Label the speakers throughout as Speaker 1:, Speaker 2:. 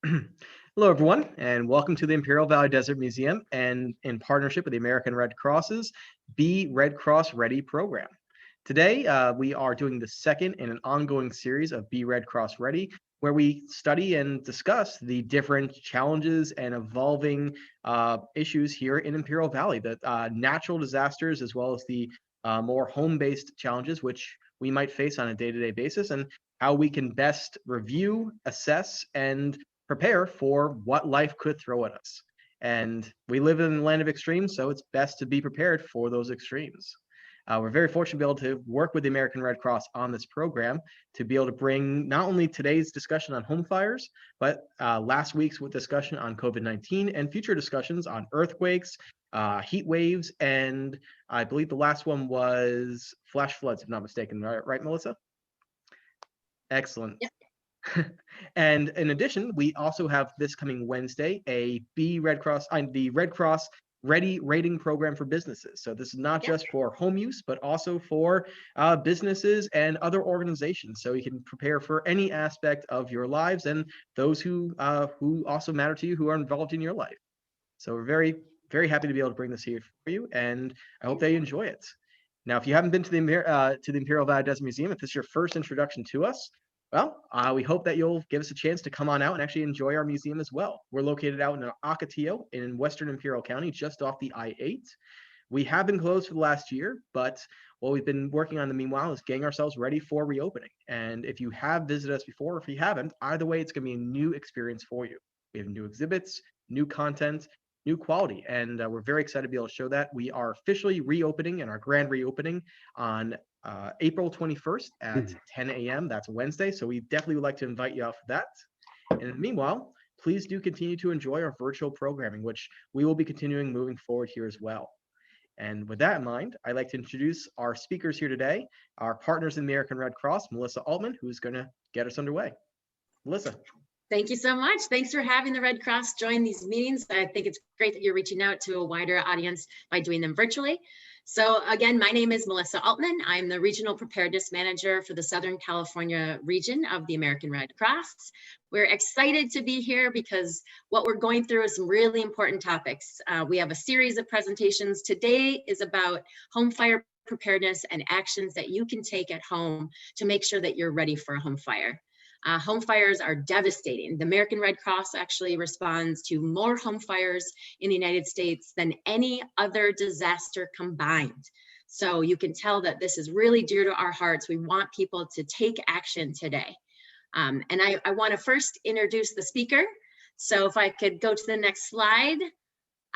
Speaker 1: Hello, everyone, and welcome to the Imperial Valley Desert Museum and in partnership with the American Red Cross's Be Red Cross Ready program. Today, we are doing the second in an ongoing series of Be Red Cross Ready, where we study and discuss the different challenges and evolving issues here in Imperial Valley, the natural disasters as well as the more home-based challenges which we might face on a day-to-day basis, and how we can best review, assess, and prepare for what life could throw at us. And we live in the land of extremes, so it's best to be prepared for those extremes. We're very fortunate to be able to work with the American Red Cross on this program to be able to bring not only today's discussion on home fires, but last week's discussion on COVID-19 and future discussions on earthquakes, heat waves, and I believe the last one was flash floods, if I'm not mistaken. Right, Melissa? Excellent.
Speaker 2: Yep.
Speaker 1: And in addition, we also have this coming Wednesday the Red Cross Ready rating program for businesses. So this is not just for home use, but also for businesses and other organizations. So you can prepare for any aspect of your lives and those who also matter to you, who are involved in your life. So we're very, very happy to be able to bring this here for you, and I hope that you enjoy it. Now, if you haven't been to the Imperial Valley Desert Museum, if this is your first introduction to us, well, we hope that you'll give us a chance to come on out and actually enjoy our museum as well. We're located out in Ocotillo in Western Imperial County, just off the I-8. We have been closed for the last year, but what we've been working on in the meanwhile is getting ourselves ready for reopening. And if you have visited us before, or if you haven't, either way, it's going to be a new experience for you. We have new exhibits, new content, new quality, and we're very excited to be able to show that. We are officially reopening and our grand reopening on April 21st at 10 a.m. That's Wednesday, so we definitely would like to invite you out for that. And meanwhile, please do continue to enjoy our virtual programming, which we will be continuing moving forward here as well. And with that in mind, I'd like to introduce our speakers here today, our partners in the American Red Cross, Melissa Altman, who's going to get us underway. Melissa.
Speaker 2: Thank you so much. Thanks for having the Red Cross join these meetings. I think it's great that you're reaching out to a wider audience by doing them virtually. So again, my name is Melissa Altman. I'm the Regional Preparedness Manager for the Southern California region of the American Red Cross. We're excited to be here because what we're going through is some really important topics. We have a series of presentations. Today is about home fire preparedness and actions that you can take at home to make sure that you're ready for a home fire. Home fires are devastating. The American Red Cross actually responds to more home fires in the United States than any other disaster combined. So you can tell that this is really dear to our hearts. We want people to take action today. And I want to first introduce the speaker. So if I could go to the next slide.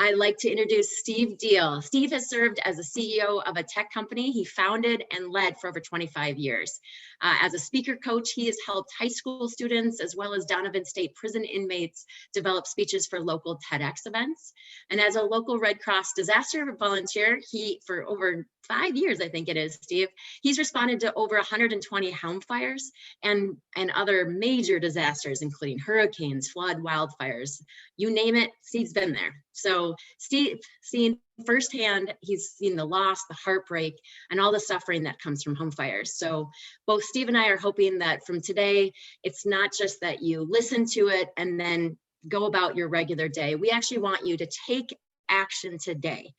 Speaker 2: I'd like to introduce Steve Deal. Steve has served as a CEO of a tech company he founded and led for over 25 years. As a speaker coach, he has helped high school students as well as Donovan State prison inmates develop speeches for local TEDx events. And as a local Red Cross disaster volunteer, for over 5 years, I think it is, Steve, he's responded to over 120 home fires and other major disasters, including hurricanes, flood, wildfires, you name it, Steve's been there. So Steve, seeing firsthand, he's seen the loss, the heartbreak, and all the suffering that comes from home fires. So both Steve and I are hoping that from today, it's not just that you listen to it and then go about your regular day. We actually want you to take action today.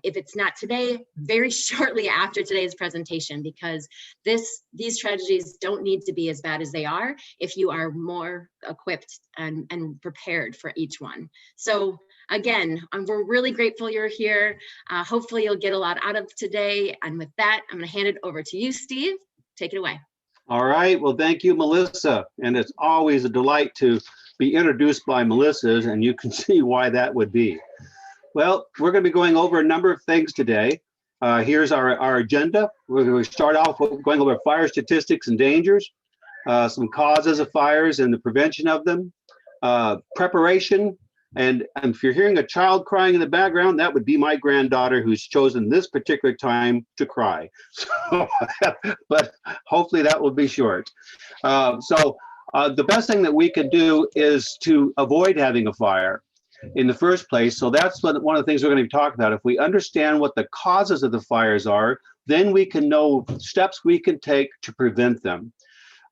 Speaker 2: If it's not today, very shortly after today's presentation, because these tragedies don't need to be as bad as they are if you are more equipped and prepared for each one. So again, we're really grateful you're here. Hopefully you'll get a lot out of today. And with that, I'm going to hand it over to you, Steve. Take it away.
Speaker 3: All right. Well, thank you, Melissa. And it's always a delight to be introduced by Melissa, and you can see why that would be. Well, we're going to be going over a number of things today. Here's our agenda. We're going to start off with going over fire statistics and dangers, some causes of fires and the prevention of them, preparation. And if you're hearing a child crying in the background, that would be my granddaughter who's chosen this particular time to cry. So, but hopefully that will be short. The best thing that we can do is to avoid having a fire in the first place. So that's one of the things we're going to be talking about. If we understand what the causes of the fires are, then we can know steps we can take to prevent them.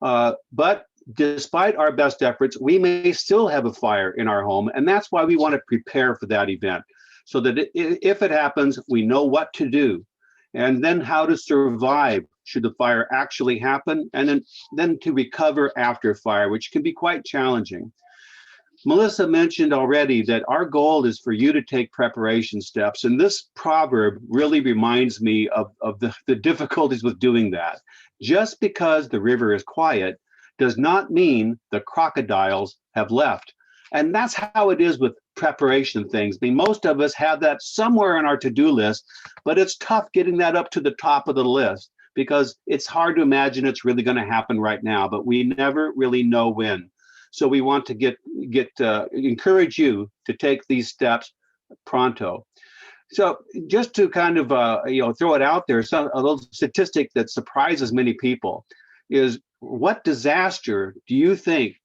Speaker 3: But despite our best efforts, we may still have a fire in our home. And that's why we want to prepare for that event, so that if it happens, we know what to do, and then how to survive should the fire actually happen, and then to recover after fire, which can be quite challenging. Melissa mentioned already that our goal is for you to take preparation steps. And this proverb really reminds me of the difficulties with doing that. Just because the river is quiet does not mean the crocodiles have left. And that's how it is with preparation things. I mean, most of us have that somewhere on our to-do list, but it's tough getting that up to the top of the list because it's hard to imagine it's really going to happen right now, but we never really know when. So we want to encourage you to take these steps pronto. So just to kind of throw it out there, a little statistic that surprises many people is, what disaster do you think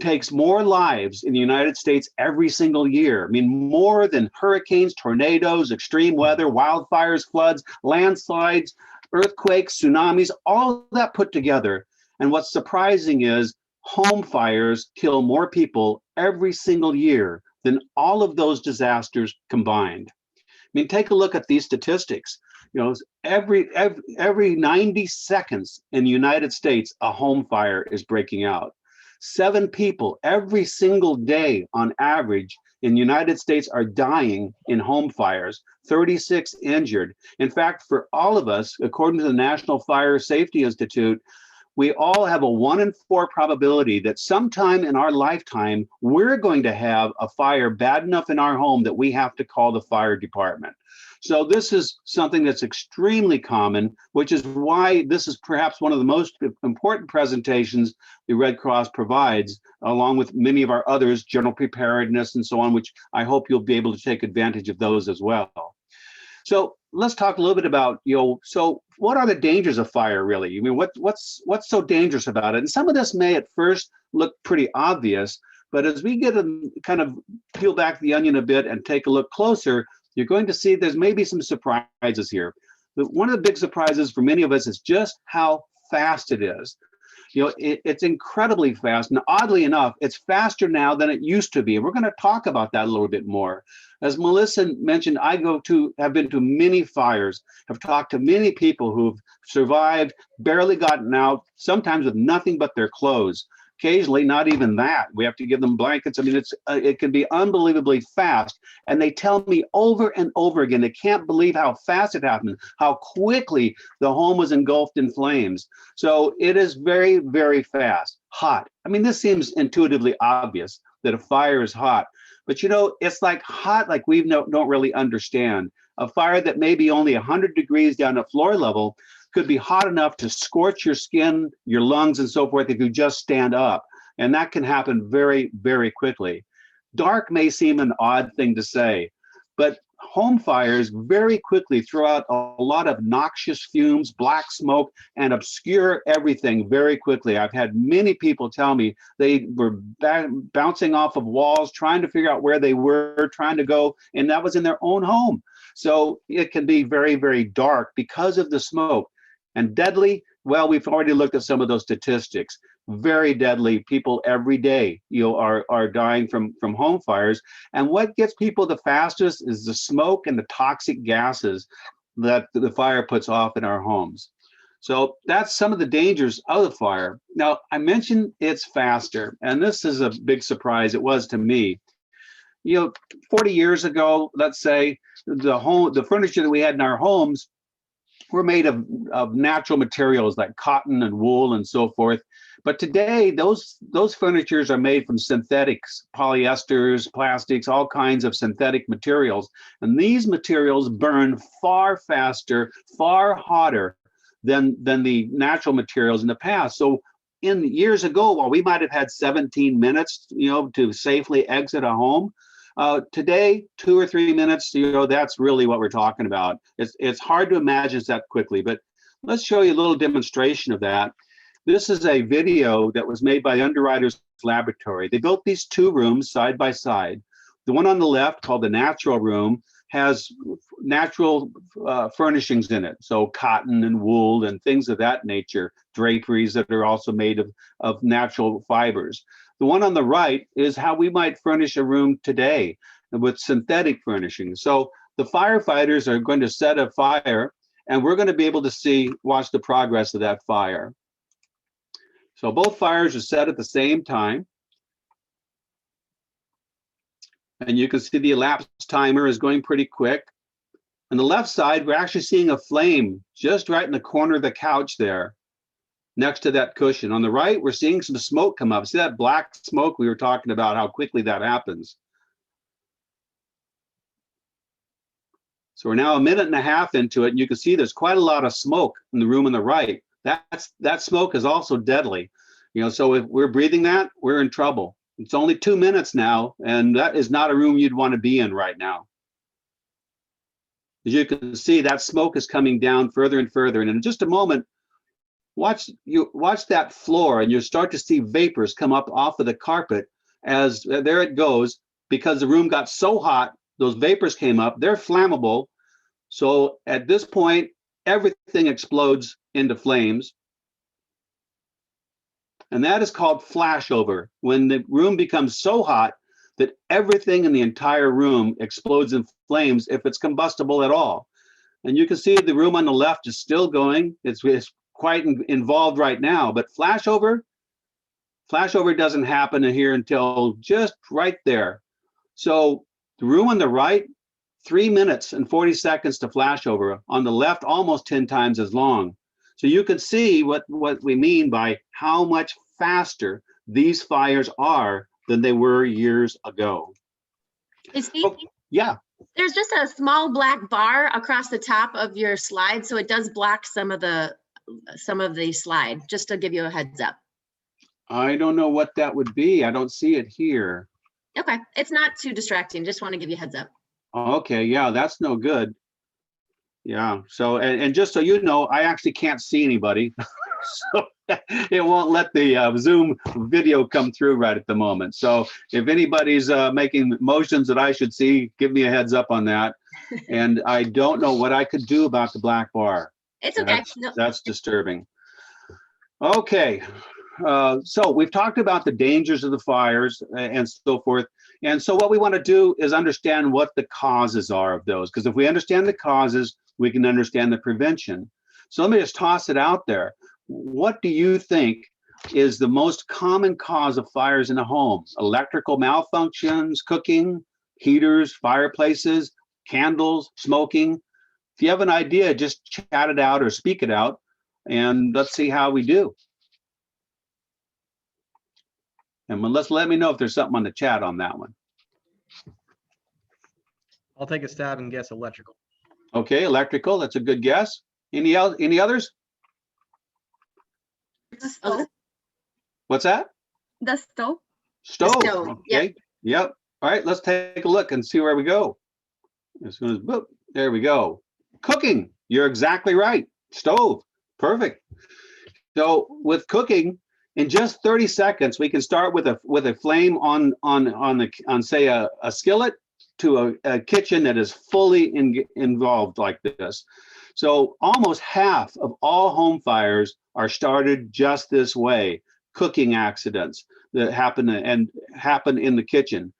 Speaker 3: takes more lives in the United States every single year? I mean, more than hurricanes, tornadoes, extreme weather, wildfires, floods, landslides, earthquakes, tsunamis, all that put together. And what's surprising is home fires kill more people every single year than all of those disasters combined. I mean, take a look at these statistics. Every 90 seconds in the United States, a home fire is breaking out. 7 people every single day on average in the United States are dying in home fires, 36 injured. In fact, for all of us, according to the National Fire Safety Institute, we all have a 1 in 4 probability that sometime in our lifetime, we're going to have a fire bad enough in our home that we have to call the fire department. So this is something that's extremely common, which is why this is perhaps one of the most important presentations the Red Cross provides, along with many of our others, general preparedness and so on, which I hope you'll be able to take advantage of those as well. So let's talk a little bit about, so what are the dangers of fire, really? I mean, what's so dangerous about it? And some of this may at first look pretty obvious, but as we get a kind of peel back the onion a bit and take a look closer, you're going to see there's maybe some surprises here. One of the big surprises for many of us is just how fast it is. It's incredibly fast, and oddly enough, it's faster now than it used to be. And we're going to talk about that a little bit more. As Melissa mentioned, I have been to many fires, have talked to many people who've survived, barely gotten out, sometimes with nothing but their clothes. Occasionally, not even that. We have to give them blankets. I mean, it can be unbelievably fast. And they tell me over and over again, they can't believe how fast it happened, how quickly the home was engulfed in flames. So it is very, very fast. Hot. I mean, this seems intuitively obvious that a fire is hot. But it's like hot like we don't really understand. A fire that may be only 100 degrees down at floor level could be hot enough to scorch your skin, your lungs, and so forth if you just stand up. And that can happen very, very quickly. Dark may seem an odd thing to say, but home fires very quickly throw out a lot of noxious fumes, black smoke, and obscure everything very quickly. I've had many people tell me they were bouncing off of walls, trying to figure out where they were trying to go, and that was in their own home. So it can be very, very dark because of the smoke. And deadly, well, we've already looked at some of those statistics. Very deadly. People every day, are dying from home fires. And what gets people the fastest is the smoke and the toxic gases that the fire puts off in our homes. So that's some of the dangers of the fire. Now, I mentioned it's faster, and this is a big surprise. It was to me. 40 years ago, let's say, the furniture that we had in our homes were made of natural materials like cotton and wool and so forth. But today, those furnitures are made from synthetics, polyesters, plastics, all kinds of synthetic materials. And these materials burn far faster, far hotter than the natural materials in the past. So in years ago, while we might have had 17 minutes, to safely exit a home, today, 2 or 3 minutes, that's really what we're talking about. It's hard to imagine that quickly, but let's show you a little demonstration of that. This is a video that was made by Underwriters Laboratory. They built these 2 rooms side by side. The one on the left, called the natural room, has natural furnishings in it. So cotton and wool and things of that nature, draperies that are also made of natural fibers. The one on the right is how we might furnish a room today with synthetic furnishing. So the firefighters are going to set a fire, and we're going to be able to watch the progress of that fire. So both fires are set at the same time. And you can see the elapsed timer is going pretty quick. On the left side, we're actually seeing a flame just right in the corner of the couch there, next to that cushion. On the right, we're seeing some smoke come up. See that black smoke? We were talking about how quickly that happens. So we're now 1.5 minutes into it, and you can see there's quite a lot of smoke in the room on the right. That smoke is also deadly. So if we're breathing that, we're in trouble. It's only 2 minutes now, and that is not a room you'd want to be in right now. As you can see, that smoke is coming down further and further. And in just a moment, watch that floor, and you'll start to see vapors come up off of the carpet as there it goes, because the room got so hot, those vapors came up. They're flammable. So at this point, everything explodes into flames. And that is called flashover, when the room becomes so hot that everything in the entire room explodes in flames if it's combustible at all. And you can see the room on the left is still going. It's quite involved right now, but flashover doesn't happen here until just right there. So the room on the right, 3 minutes and 40 seconds to flashover. On the left, almost 10 times as long. So you can see what we mean by how much faster these fires are than they were years ago.
Speaker 2: Steve,
Speaker 3: yeah.
Speaker 2: There's just a small black bar across the top of your slide, so it does block some of the slide, just to give you a heads up.
Speaker 3: I don't know what that would be. I don't see it here.
Speaker 2: Okay, it's not too distracting. Just want to give you a heads up.
Speaker 3: Okay, yeah, that's no good. Yeah, so, and just so you know, I actually can't see anybody. So it won't let the Zoom video come through right at the moment. So if anybody's making motions that I should see, give me a heads up on that. And I don't know what I could do about the black bar.
Speaker 2: It's okay.
Speaker 3: That's disturbing. Okay, so we've talked about the dangers of the fires and so forth. And so what we want to do is understand what the causes are of those, because if we understand the causes, we can understand the prevention. So let me just toss it out there. What do you think is the most common cause of fires in a home? Electrical malfunctions, cooking, heaters, fireplaces, candles, smoking? If you have an idea, just chat it out or speak it out, and let's see how we do. And Melissa, let me know if there's something on the chat on that one.
Speaker 1: I'll take a stab and guess electrical.
Speaker 3: Okay, electrical, that's a good guess. Any others?
Speaker 4: The stove.
Speaker 3: What's that?
Speaker 4: The stove.
Speaker 3: Stove.
Speaker 2: The stove,
Speaker 3: Okay. Yep. All right, let's take a look and see where we go. As soon as, boop, there we go. Cooking. You're exactly right. Stove. Perfect. So with cooking, in just 30 seconds, we can start with a flame on say a skillet to a kitchen that is fully involved like this. So almost half of all home fires are started just this way, cooking accidents that happen in the kitchen.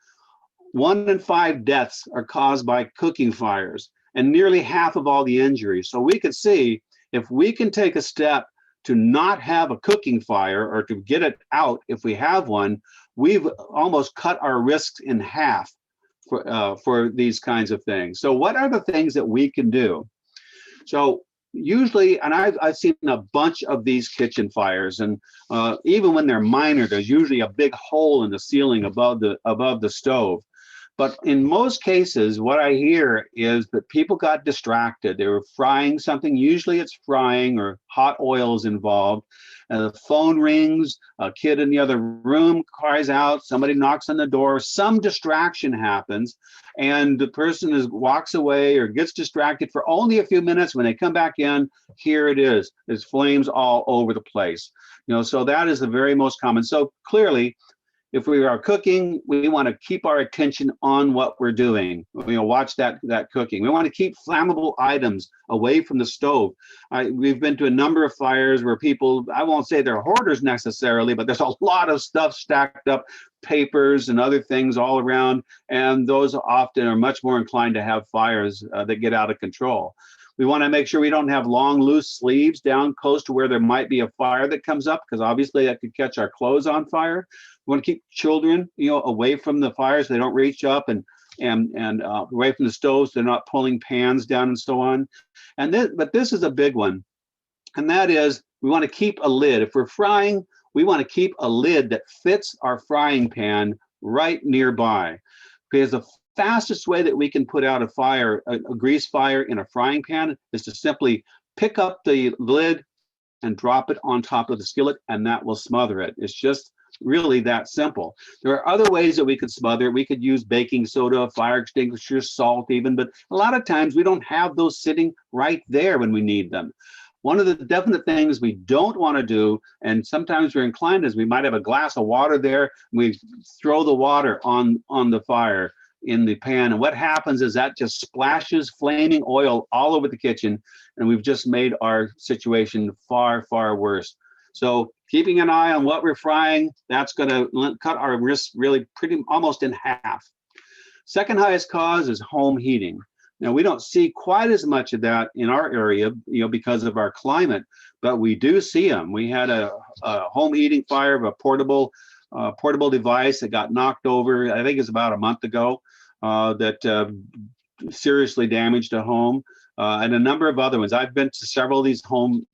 Speaker 3: 1 in 5 deaths are caused by cooking fires, and nearly half of all the injuries. So we could see if we can take a step to not have a cooking fire, or to get it out if we have one, we've almost cut our risks in half for these kinds of things. So what are the things that we can do? So usually, and I've seen a bunch of these kitchen fires, and even when they're minor, there's usually a big hole in the ceiling above the stove. But in most cases, what I hear is that people got distracted. They were frying something. Usually it's frying or hot oil is involved. And the phone rings, a kid in the other room cries out, somebody knocks on the door, some distraction happens, and the person walks away or gets distracted for only a few minutes. When they come back in, here it is. There's flames all over the place. So that is the very most common. So clearly, If we are cooking, we want to keep our attention on what we're doing. Watch that cooking. We want to keep flammable items away from the stove. We've been to a number of fires where people, I won't say they're hoarders necessarily, but there's a lot of stuff stacked up, papers and other things all around, and those often are much more inclined to have fires that get out of control. We want to make sure we don't have long, loose sleeves down close to where there might be a fire that comes up, because obviously that could catch our clothes on fire. We want to keep children, away from the fires so they don't reach up and away from the stoves. They're not pulling pans down and so on. But this is a big one, and that is we want to keep a lid. If we're frying, we want to keep a lid that fits our frying pan right nearby, because the fastest way that we can put out a fire, a grease fire in a frying pan, is to simply pick up the lid and drop it on top of the skillet, and that will smother it. It's just really that simple. There are other ways that we could smother it. We could use baking soda, fire extinguishers, salt even, but a lot of times we don't have those sitting right there when we need them. One of the definite things we don't want to do, and sometimes we're inclined, is we might have a glass of water there, and we throw the water on the fire in the pan, and what happens is that just splashes flaming oil all over the kitchen, and we've just made our situation far, far worse. So keeping an eye on what we're frying, that's going to cut our risk really pretty almost in half. Second highest cause is home heating. Now, we don't see quite as much of that in our area, because of our climate, but we do see them. We had a home heating fire of a portable device that got knocked over, I think it's about a month ago, that seriously damaged a home, and a number of other ones. I've been to several of these home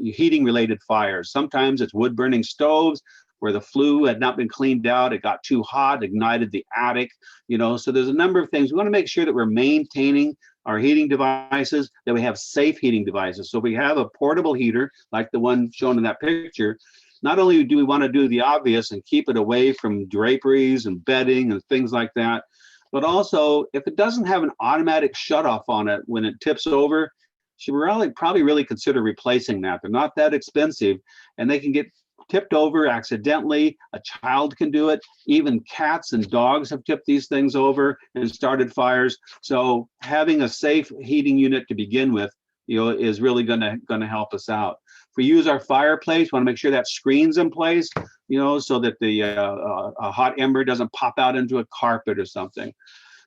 Speaker 3: heating related fires. Sometimes it's wood burning stoves where the flue had not been cleaned out. It got too hot, ignited the attic, so there's a number of things. We want to make sure that we're maintaining our heating devices, that we have safe heating devices. So we have a portable heater like the one shown in that picture. Not only do we want to do the obvious and keep it away from draperies and bedding and things like that, but also if it doesn't have an automatic shutoff on it when it tips over, you should probably really consider replacing that. They're not that expensive, and they can get tipped over accidentally. A child can do it. Even cats and dogs have tipped these things over and started fires. So having a safe heating unit to begin with, is really going to help us out. If we use our fireplace, we want to make sure that screen's in place, so that the a hot ember doesn't pop out into a carpet or something.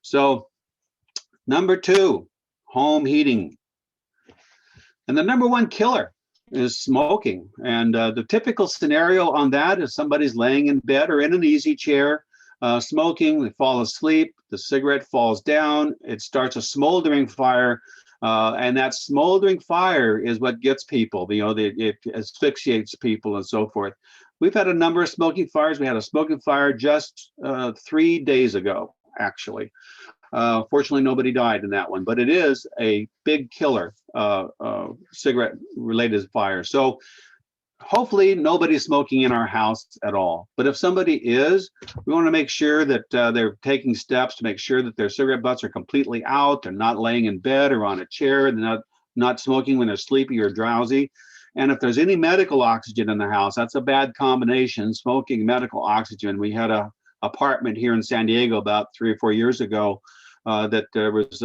Speaker 3: So number 2, home heating. And the number 1 killer is smoking. And the typical scenario on that is somebody's laying in bed or in an easy chair, smoking, they fall asleep, the cigarette falls down, it starts a smoldering fire. And that smoldering fire is what gets people, it asphyxiates people and so forth. We've had a number of smoking fires. We had a smoking fire just 3 days ago, actually. Fortunately, nobody died in that one, but it is a big killer, cigarette-related fire. So hopefully nobody's smoking in our house at all. But if somebody is, we want to make sure that they're taking steps to make sure that their cigarette butts are completely out. They're not laying in bed or on a chair. They're not smoking when they're sleepy or drowsy. And if there's any medical oxygen in the house, that's a bad combination, smoking, medical oxygen. We had a apartment here in San Diego about 3 or 4 years ago that there was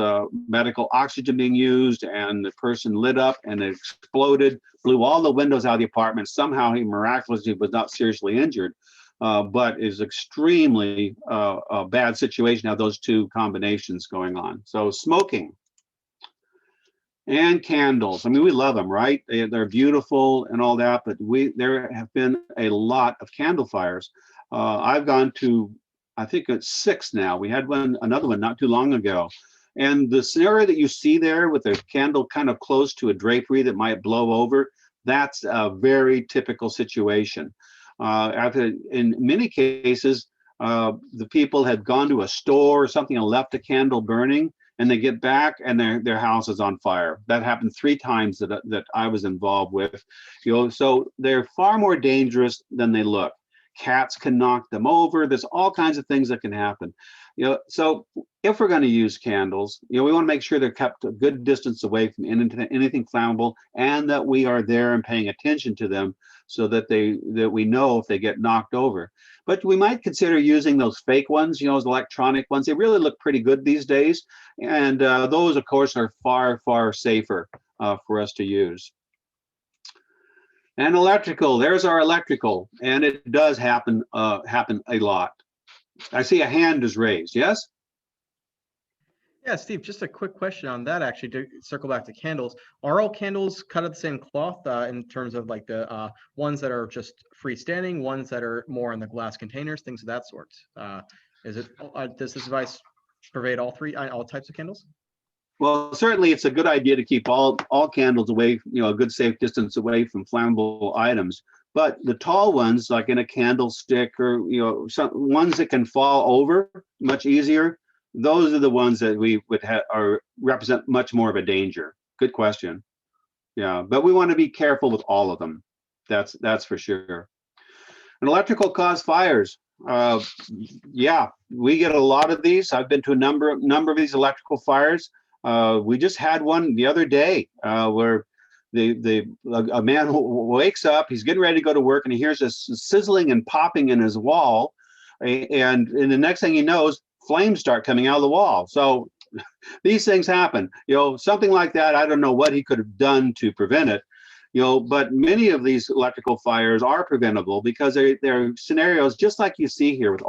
Speaker 3: medical oxygen being used, and the person lit up and it exploded, blew all the windows out of the apartment. Somehow he miraculously was not seriously injured, but is extremely a bad situation to have those 2 combinations going on. So smoking and candles. I mean, we love them, right? They're beautiful and all that, but there have been a lot of candle fires. I've gone to, I think it's 6 now. We had another one not too long ago. And the scenario that you see there with the candle kind of close to a drapery that might blow over, that's a very typical situation. In many cases, the people had gone to a store or something and left a candle burning, and they get back and their house is on fire. That happened 3 times that I was involved with. So they're far more dangerous than they look. Cats can knock them over. There's all kinds of things that can happen. So if we're going to use candles, we want to make sure they're kept a good distance away from anything flammable, and that we are there and paying attention to them so that we know if they get knocked over. But we might consider using those fake ones, those electronic ones. They really look pretty good these days, and those, of course, are far, far safer for us to use. And electrical, there's our electrical, and it does happen a lot. I see a hand is raised. Yes?
Speaker 1: Yeah, Steve, just a quick question on that, actually, to circle back to candles. Are all candles cut of the same cloth in terms of like the ones that are just freestanding, ones that are more in the glass containers, things of that sort? Does this device pervade all types of candles?
Speaker 3: Well, certainly it's a good idea to keep all candles away, a good safe distance away from flammable items. But the tall ones, like in a candlestick, or some ones that can fall over much easier, those are the ones that we would represent much more of a danger. Good question. Yeah, but we want to be careful with all of them. That's for sure. And electrical cause fires. Yeah, we get a lot of these. I've been to a number of these electrical fires. We just had one the other day where a man wakes up, he's getting ready to go to work, and he hears this sizzling and popping in his wall, and the next thing he knows, flames start coming out of the wall. So these things happen. Something like that, I don't know what he could have done to prevent it. But many of these electrical fires are preventable because they're scenarios just like you see here, with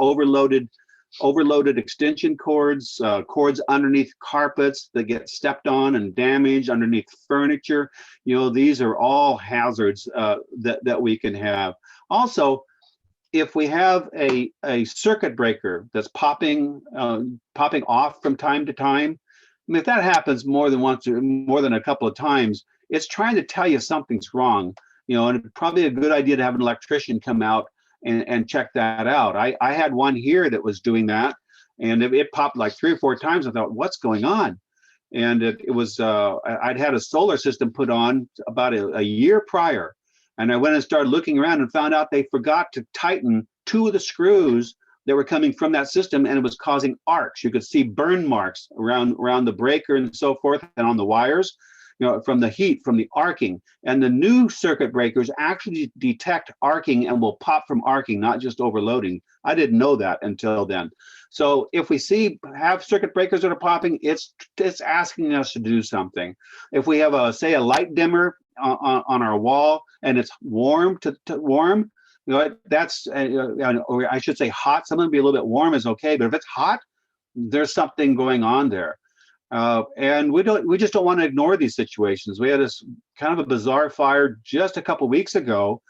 Speaker 3: overloaded extension cords, cords underneath carpets that get stepped on and damaged, underneath furniture. These are all hazards that we can have. Also, if we have a circuit breaker that's popping off from time to time, if that happens more than a couple of times, it's trying to tell you something's wrong. And it's probably a good idea to have an electrician come out and check that out. I had one here that was doing that, and it popped like 3 or 4 times. I thought, what's going on? And it was I'd had a solar system put on about a year prior, and I went and started looking around and found out they forgot to tighten 2 of the screws that were coming from that system, and it was causing arcs. You could see burn marks around the breaker and so forth, and on the wires, from the heat, from the arcing. And the new circuit breakers actually detect arcing and will pop from arcing, not just overloading. I didn't know that until then. So if we have circuit breakers that are popping, it's asking us to do something. If we have say a light dimmer on our wall and it's warm to warm, that's or I should say hot. Something to be a little bit warm is okay, but if it's hot, there's something going on there. And we just don't want to ignore these situations. We had this kind of a bizarre fire just a couple weeks ago,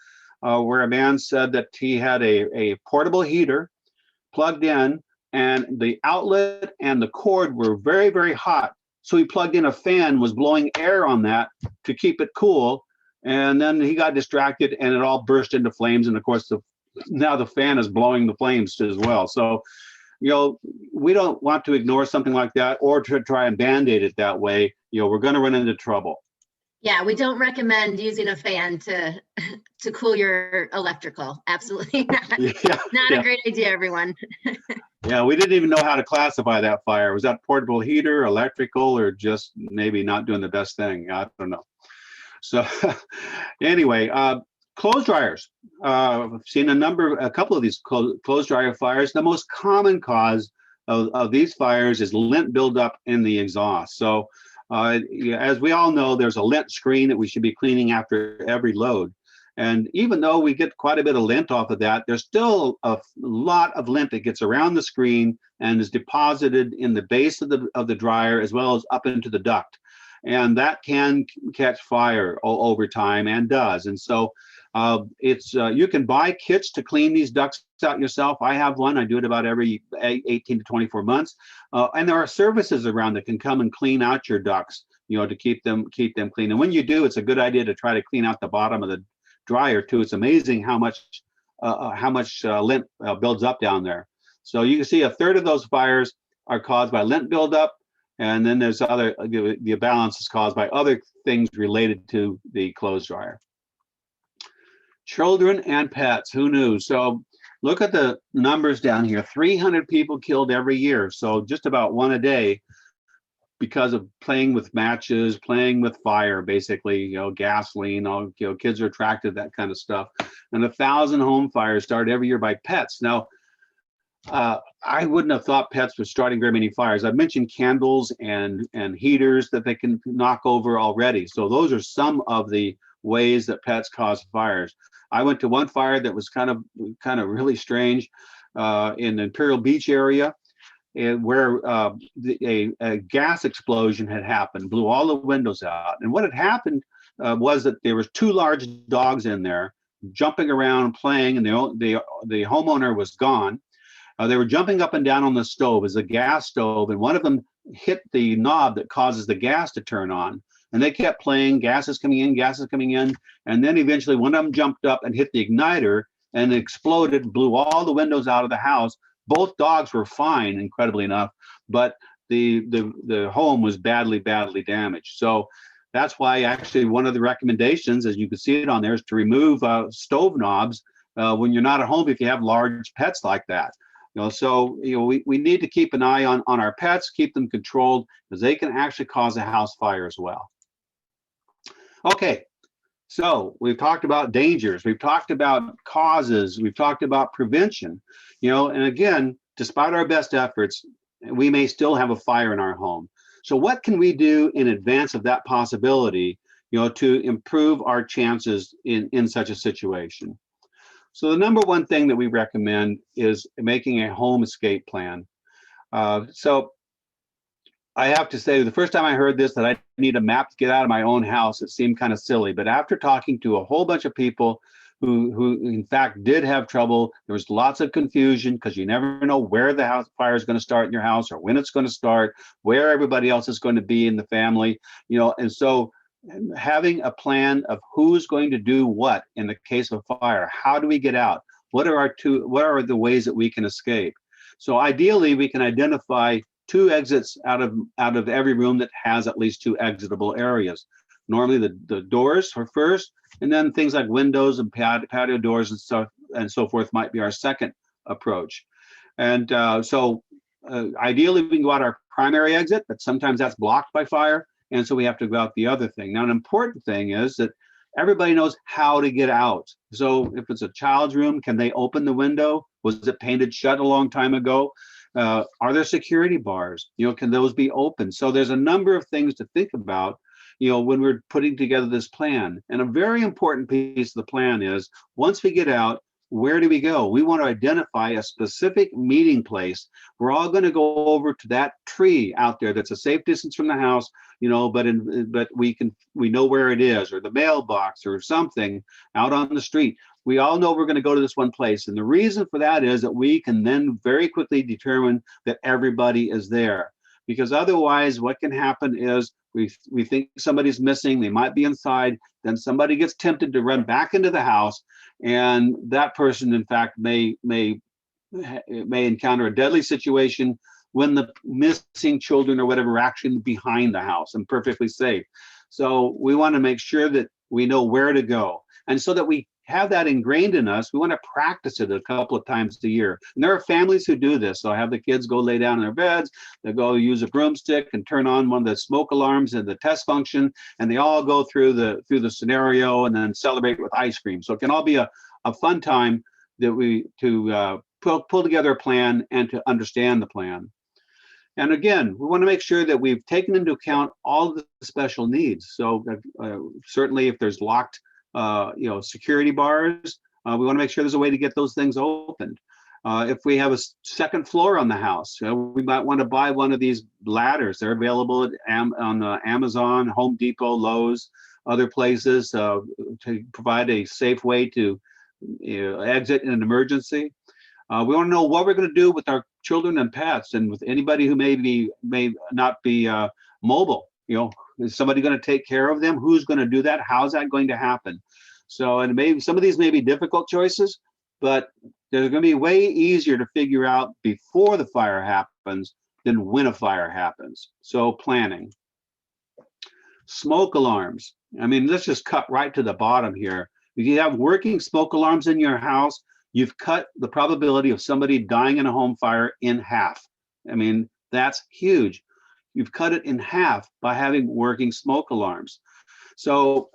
Speaker 3: where a man said that he had a portable heater plugged in, and the outlet and the cord were very, very hot. So he plugged in a fan, was blowing air on that to keep it cool. And then he got distracted and it all burst into flames. And of course, now the fan is blowing the flames as well. So, we don't want to ignore something like that or to try and band-aid it that way. We're going to run into trouble.
Speaker 2: Yeah, we don't recommend using a fan to cool your electrical. Absolutely not. Not a great idea, everyone.
Speaker 3: Yeah, we didn't even know how to classify that fire. Was that portable heater, electrical, or just maybe not doing the best thing? I don't know. So anyway, clothes dryers. I've seen a couple of these clothes dryer fires. The most common cause of these fires is lint buildup in the exhaust. So as we all know, there's a lint screen that we should be cleaning after every load. And even though we get quite a bit of lint off of that, there's still a lot of lint that gets around the screen and is deposited in the base of the dryer, as well as up into the duct. And that can catch fire over time, and does. And so you can buy kits to clean these ducts out yourself. I have one. I do it about every 18 to 24 months. And there are services around that can come and clean out your ducts, to keep them clean. And when you do, it's a good idea to try to clean out the bottom of the dryer too. It's amazing how much lint builds up down there. So you can see a third of those fires are caused by lint buildup. And then there's the balance is caused by other things related to the clothes dryer. Children and pets, who knew? So Look at the numbers down here, 300 people killed every year. So just about one a day because of playing with matches, playing with fire, basically, gasoline, kids are attracted to that kind of stuff. And 1,000 home fires started every year by pets. Now, I wouldn't have thought pets were starting very many fires. I've mentioned candles and heaters that they can knock over already. So those are some of the ways that pets cause fires. I went to one fire that was kind of really strange in the Imperial Beach area, where a gas explosion had happened, blew all the windows out. And what had happened was that there was 2 large dogs in there jumping around playing, and the homeowner was gone. They were jumping up and down on the stove, as a gas stove, and one of them hit the knob that causes the gas to turn on. And they kept playing, gas is coming in, and then eventually one of them jumped up and hit the igniter and exploded, blew all the windows out of the house. Both dogs were fine, incredibly enough, but the home was badly damaged. So that's why actually one of the recommendations, as you can see it on there, is to remove stove knobs when you're not at home if you have large pets like that. So we need to keep an eye on our pets, keep them controlled, because they can actually cause a house fire as well. Okay, so we've talked about dangers, we've talked about causes, we've talked about prevention, and again, despite our best efforts, we may still have a fire in our home. So what can we do in advance of that possibility, to improve our chances in such a situation? So the number one thing that we recommend is making a home escape plan. So I have to say, the first time I heard this, that I need a map to get out of my own house, it seemed kind of silly. But after talking to a whole bunch of people who in fact did have trouble, there was lots of confusion because you never know where the house fire is going to start in your house, or when it's going to start, where everybody else is going to be in the family, and so having a plan of who's going to do what in the case of a fire. How do we get out? What are the ways that we can escape? So ideally, we can identify 2 exits out of every room that has at least 2 exitable areas. Normally the doors are first, and then things like windows and patio doors and so forth might be our second approach. And ideally we can go out our primary exit, but sometimes that's blocked by fire. And so we have to go out the other thing. Now, an important thing is that everybody knows how to get out. So if it's a child's room, can they open the window? Was it painted shut a long time ago? Are there security bars? Can those be open? So there's a number of things to think about, when we're putting together this plan. And a very important piece of the plan is, once we get out, where do we go? We want to identify a specific meeting place. We're all going to go over to that tree out there that's a safe distance from the house, but we know where it is, or the mailbox or something out on the street. We all know we're going to go to this one place. And the reason for that is that we can then very quickly determine that everybody is there. Because otherwise, what can happen is we think somebody's missing, they might be inside, then somebody gets tempted to run back into the house, and that person, in fact, may encounter a deadly situation when the missing children or whatever are actually behind the house and perfectly safe. So we want to make sure that we know where to go. And so that we have that ingrained in us, we want to practice it a couple of times a year. And there are families who do this. So I have the kids go lay down in their beds, they go use a broomstick and turn on one of the smoke alarms and the test function, and they all go through the scenario and then celebrate with ice cream. So it can all be a fun time that pull together a plan and to understand the plan. And again, we want to make sure that we've taken into account all the special needs. So certainly if there's locked security bars, we want to make sure there's a way to get those things opened. If we have a second floor on the house, we might want to buy one of these ladders. They're available on Amazon, Home Depot, Lowe's, other places to provide a safe way to exit in an emergency. We want to know what we're going to do with our children and pets, and with anybody who may not be mobile. Is somebody going to take care of them? Who's going to do that? How's that going to happen? So, and maybe some of these may be difficult choices, but they're going to be way easier to figure out before the fire happens than when a fire happens. So planning. Smoke alarms. I mean, let's just cut right to the bottom here. If you have working smoke alarms in your house, you've cut the probability of somebody dying in a home fire in half. I mean, that's huge. You've cut it in half by having working smoke alarms. So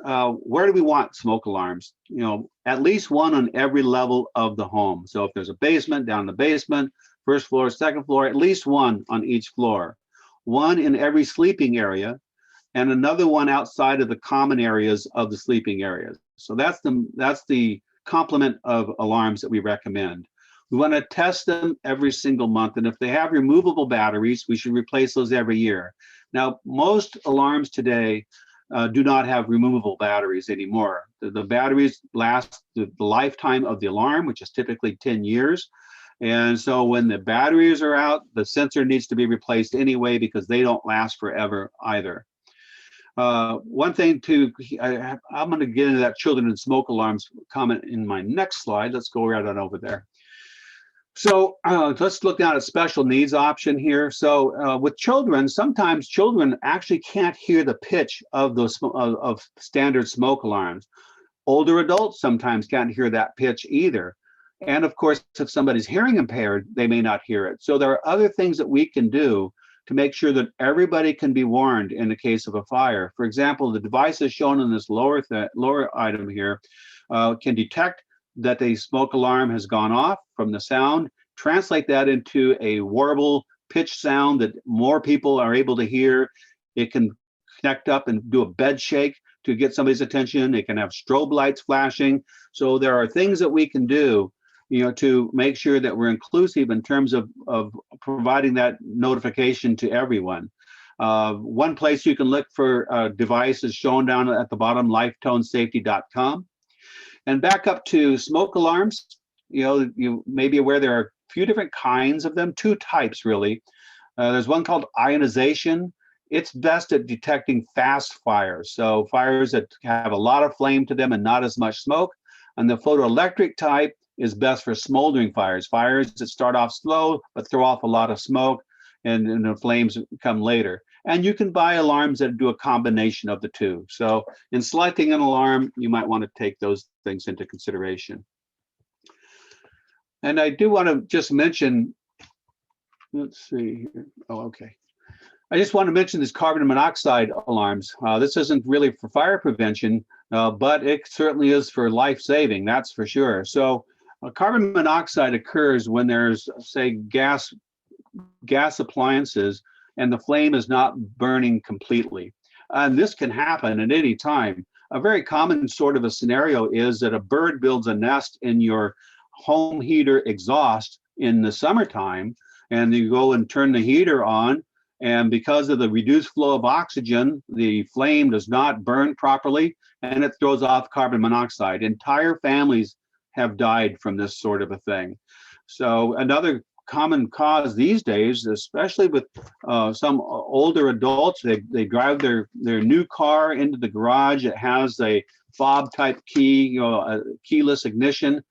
Speaker 3: where do we want smoke alarms? You know, at least one on every level of the home. So if there's a basement, down the basement, first floor, second floor, at least one on each floor. One in every sleeping area, and another one outside of the common areas of the sleeping areas. So that's the complement of alarms that we recommend. We want to test them every single month, and if they have removable batteries, we should replace those every year. Now, most alarms today do not have removable batteries anymore. The batteries last the lifetime of the alarm, which is typically 10 years. And so when the batteries are out, the sensor needs to be replaced anyway because they don't last forever either. One thing I'm going to get into that children and smoke alarms comment in my next slide. Let's go right on over there. So let's look down at special needs option here. So with children, sometimes children actually can't hear the pitch of those of standard smoke alarms. Older adults sometimes can't hear that pitch either. And of course, if somebody's hearing impaired, they may not hear it. So there are other things that we can do to make sure that everybody can be warned in the case of a fire. For example, the devices shown in this lower item here can detect that a smoke alarm has gone off from the sound, translate that into a warble pitch sound that more people are able to hear. It can connect up and do a bed shake to get somebody's attention. It can have strobe lights flashing. So there are things that we can do, you know, to make sure that we're inclusive in terms of providing that notification to everyone. One place you can look for devices shown down at the bottom, lifetonesafety.com. And back up to smoke alarms, you know, you may be aware there are a few different kinds of them, two types really. There's one called ionization. It's best at detecting fast fires. So fires that have a lot of flame to them and not as much smoke. And the photoelectric type is best for smoldering fires, fires that start off slow, but throw off a lot of smoke and the flames come later. And you can buy alarms that do a combination of the two. So in selecting an alarm, you might want to take those things into consideration. And I do want to just mention, let's see here. Oh, okay. I just want to mention this carbon monoxide alarms. This isn't really for fire prevention, but it certainly is for life saving, that's for sure. So carbon monoxide occurs when there's, say, gas appliances and the flame is not burning completely. And this can happen at any time. A very common sort of a scenario is that a bird builds a nest in your home heater exhaust in the summertime, and you go and turn the heater on, and because of the reduced flow of oxygen, the flame does not burn properly, and it throws off carbon monoxide. Entire families have died from this sort of a thing. So another common cause these days, especially with some older adults, they drive their new car into the garage. It has a fob type key, you know, a keyless ignition,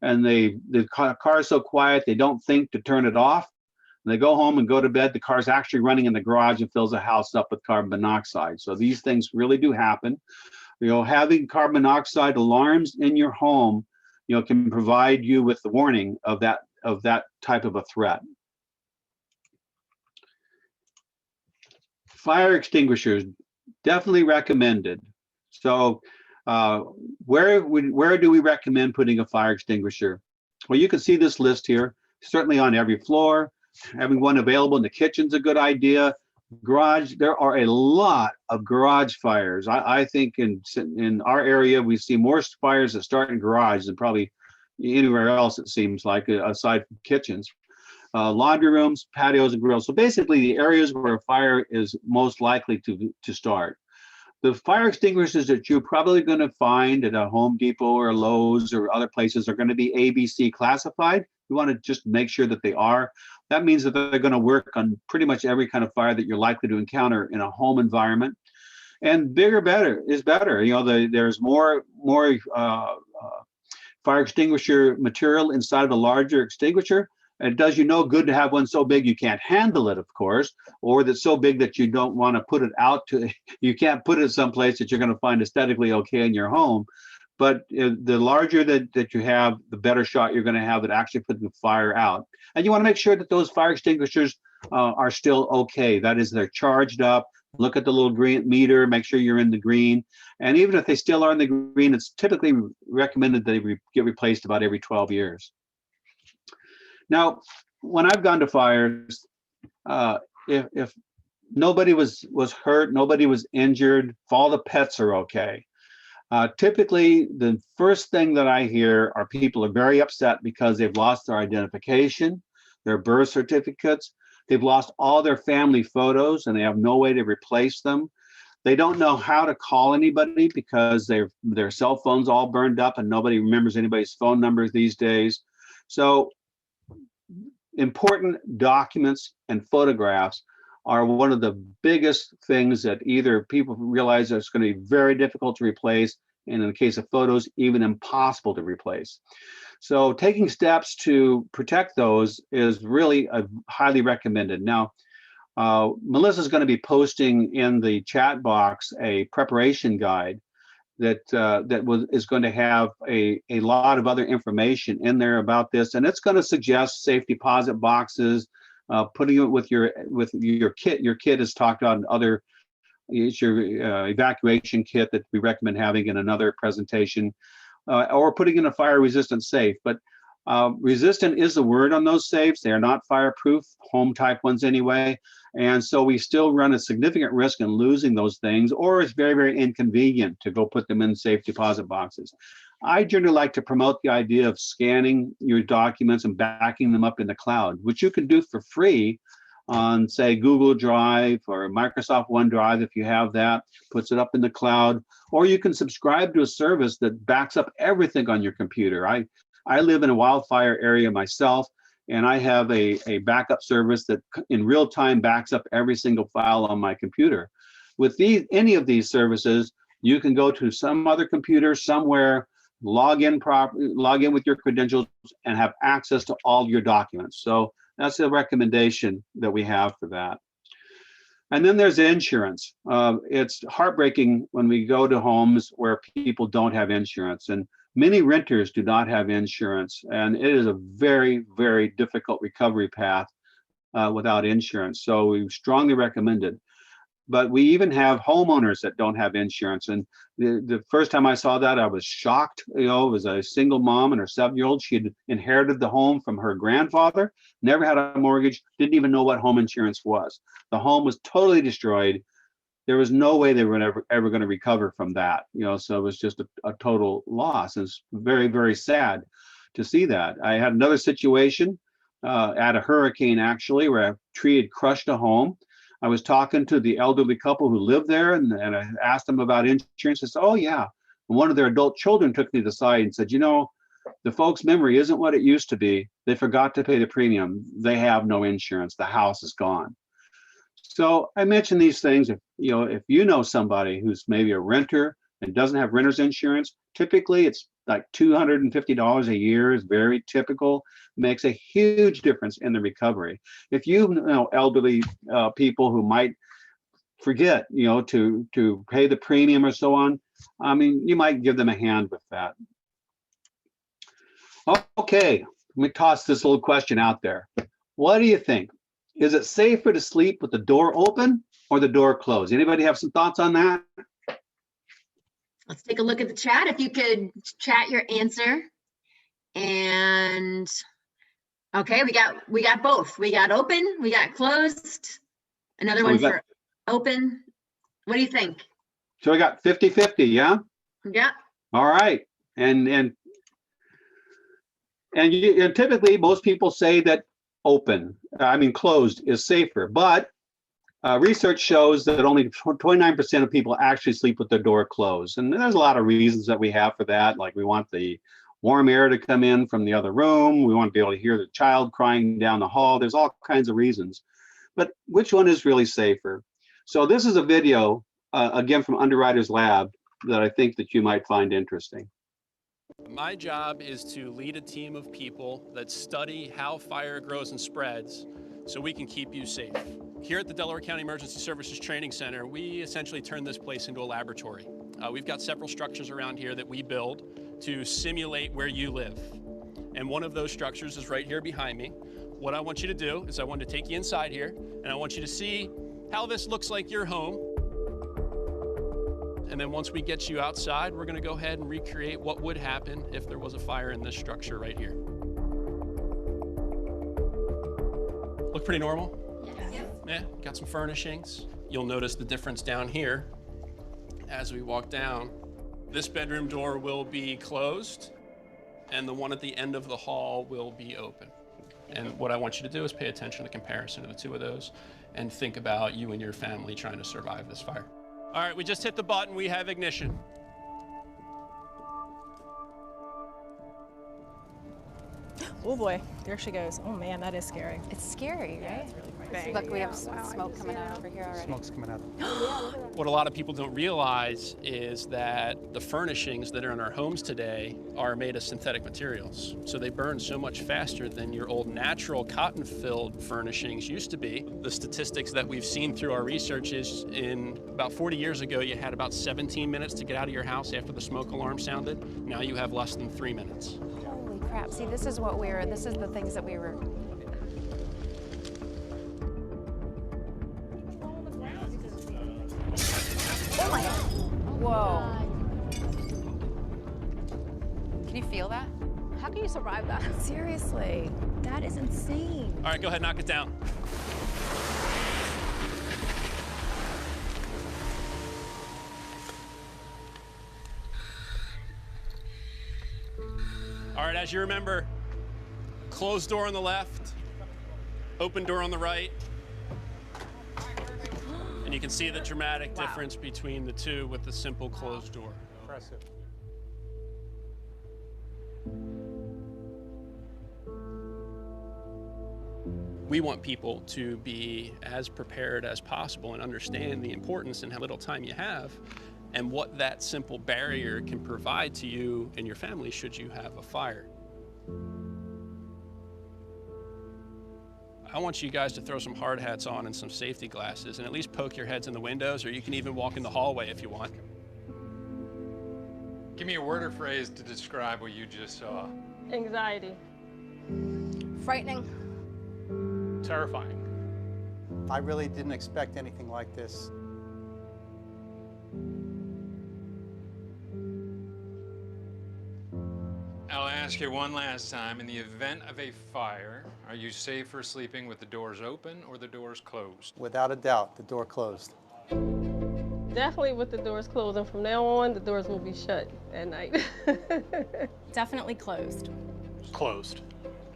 Speaker 3: and the car is so quiet they don't think to turn it off. They go home and go to bed. The car's actually running in the garage and fills the house up with carbon monoxide. So these things really do happen. You know, having carbon monoxide alarms in your home, you know, can provide you with the warning of that type of a threat. Fire extinguishers, definitely recommended. So where do we recommend putting a fire extinguisher? Well, you can see this list here, certainly on every floor. Having one available in the kitchen's a good idea. Garage, there are a lot of garage fires. I think in our area, we see more fires that start in garages than probably anywhere else, it seems like, aside from kitchens. Laundry rooms, patios, and grills. So basically the areas where a fire is most likely to start. The fire extinguishers that you're probably going to find at a Home Depot or Lowe's or other places are going to be ABC classified. You want to just make sure that they are. That means that they're going to work on pretty much every kind of fire that you're likely to encounter in a home environment. And bigger better is better. You know, there's more fire extinguisher material inside of a larger extinguisher. And it does you no good to have one so big you can't handle it, of course, or that's so big that you don't want to put it out to, you can't put it someplace that you're going to find aesthetically okay in your home. But the larger that you have, the better shot you're going to have at actually putting the fire out. And you want to make sure that those fire extinguishers are still okay. That is, they're charged up. Look at the little green meter, make sure you're in the green. And even if they still are in the green, it's typically recommended they get replaced about every 12 years. Now, when I've gone to fires, if nobody was hurt, nobody was injured, if all the pets are okay, typically the first thing that I hear are people are very upset because they've lost their identification, their birth certificates, they've lost all their family photos and they have no way to replace them. They don't know how to call anybody because their cell phones all burned up and nobody remembers anybody's phone numbers these days. So important documents and photographs are one of the biggest things that either people realize that it's going to be very difficult to replace, and in the case of photos, even impossible to replace. So taking steps to protect those is really highly recommended. Now, Melissa's going to be posting in the chat box a preparation guide that is going to have a lot of other information in there about this, and it's going to suggest safe deposit boxes, putting it with your kit. Your kit is talked about in other. It's your evacuation kit that we recommend having in another presentation, or putting in a fire-resistant safe. But resistant is the word on those safes. They are not fireproof, home type ones anyway. And so we still run a significant risk in losing those things, or it's very, very inconvenient to go put them in safe deposit boxes. I generally like to promote the idea of scanning your documents and backing them up in the cloud, which you can do for free on, say, Google Drive or Microsoft OneDrive if you have that, puts it up in the cloud, or you can subscribe to a service that backs up everything on your computer. I live in a wildfire area myself, and I have a backup service that in real time backs up every single file on my computer. With any of these services, you can go to some other computer somewhere, log in with your credentials, and have access to all your documents. So that's a recommendation that we have for that. And then there's insurance. It's heartbreaking when we go to homes where people don't have insurance, and many renters do not have insurance, and it is a very, very difficult recovery path without insurance. So we strongly recommend it. But we even have homeowners that don't have insurance. And the first time I saw that, I was shocked. You know, it was a single mom and her 7-year-old. She had inherited the home from her grandfather, never had a mortgage, didn't even know what home insurance was. The home was totally destroyed. There was no way they were ever going to recover from that. You know, so it was just a total loss. It's very, very sad to see that. I had another situation at a hurricane, actually, where a tree had crushed a home. I was talking to the elderly couple who lived there, and I asked them about insurance. They said, oh, yeah. And one of their adult children took me to the side and said, you know, the folks' memory isn't what it used to be. They forgot to pay the premium. They have no insurance. The house is gone. So I mention these things. If you know somebody who's maybe a renter and doesn't have renter's insurance, typically it's like $250 a year is very typical. Makes a huge difference in the recovery. If you know elderly people who might forget, to pay the premium or so on, I mean, you might give them a hand with that. Okay, let me toss this little question out there. What do you think? Is it safer to sleep with the door open or the door closed? Anybody have some thoughts on that?
Speaker 2: Let's take a look at the chat. If you could chat your answer. And okay, we got both. We got open, we got closed. Another one for open. What do you think?
Speaker 3: So we got 50-50, yeah?
Speaker 2: Yeah.
Speaker 3: All right. And typically most people say that closed is safer, but research shows that only 29% of people actually sleep with their door closed. And there's a lot of reasons that we have for that. Like we want the warm air to come in from the other room. We want to be able to hear the child crying down the hall. There's all kinds of reasons. But which one is really safer? So this is a video, again, from Underwriters Lab that I think that you might find interesting.
Speaker 4: My job is to lead a team of people that study how fire grows and spreads so we can keep you safe. Here at the Delaware County Emergency Services Training Center, we essentially turn this place into a laboratory. we've got several structures around here that we build to simulate where you live. And one of those structures is right here behind me. What I want you to do is I want to take you inside here, and I want you to see how this looks like your home. And then once we get you outside, we're going to go ahead and recreate what would happen if there was a fire in this structure right here. Look pretty normal? Yes. Yeah, got some furnishings. You'll notice the difference down here as we walk down. This bedroom door will be closed, and the one at the end of the hall will be open. And what I want you to do is pay attention to the comparison of the two of those and think about you and your family trying to survive this fire. All right, we just hit the button. We have ignition.
Speaker 5: Oh boy, there she goes. Oh man, that is scary.
Speaker 6: It's scary, right?
Speaker 5: It's really frightening.
Speaker 6: Bang. Look, we have smoke coming out over here already.
Speaker 7: Smoke's coming out.
Speaker 4: What a lot of people don't realize is that the furnishings that are in our homes today are made of synthetic materials. So they burn so much faster than your old natural cotton-filled furnishings used to be. The statistics that we've seen through our research is in about 40 years ago, you had about 17 minutes to get out of your house after the smoke alarm sounded. Now you have less than 3 minutes.
Speaker 6: Holy crap. See, this is the things that we were. Oh my God. Whoa. Can you feel that?
Speaker 5: How can you survive that? Seriously, that is insane.
Speaker 4: All right, go ahead, knock it down. All right, as you remember, closed door on the left, open door on the right. And you can see the dramatic difference between the two with the simple closed door.
Speaker 7: Impressive.
Speaker 4: We want people to be as prepared as possible and understand the importance and how little time you have and what that simple barrier can provide to you and your family should you have a fire. I want you guys to throw some hard hats on and some safety glasses and at least poke your heads in the windows, or you can even walk in the hallway if you want.
Speaker 8: Give me a word or phrase to describe what you just saw.
Speaker 5: Anxiety.
Speaker 6: Frightening.
Speaker 7: Terrifying. I really didn't expect anything like this.
Speaker 8: I'll ask you one last time. In the event of a fire, are you safer sleeping with the doors open or the doors closed?
Speaker 7: Without a doubt, the door closed.
Speaker 5: Definitely with the doors closed, and from now on, the doors will be shut at night.
Speaker 6: Definitely closed.
Speaker 7: Closed.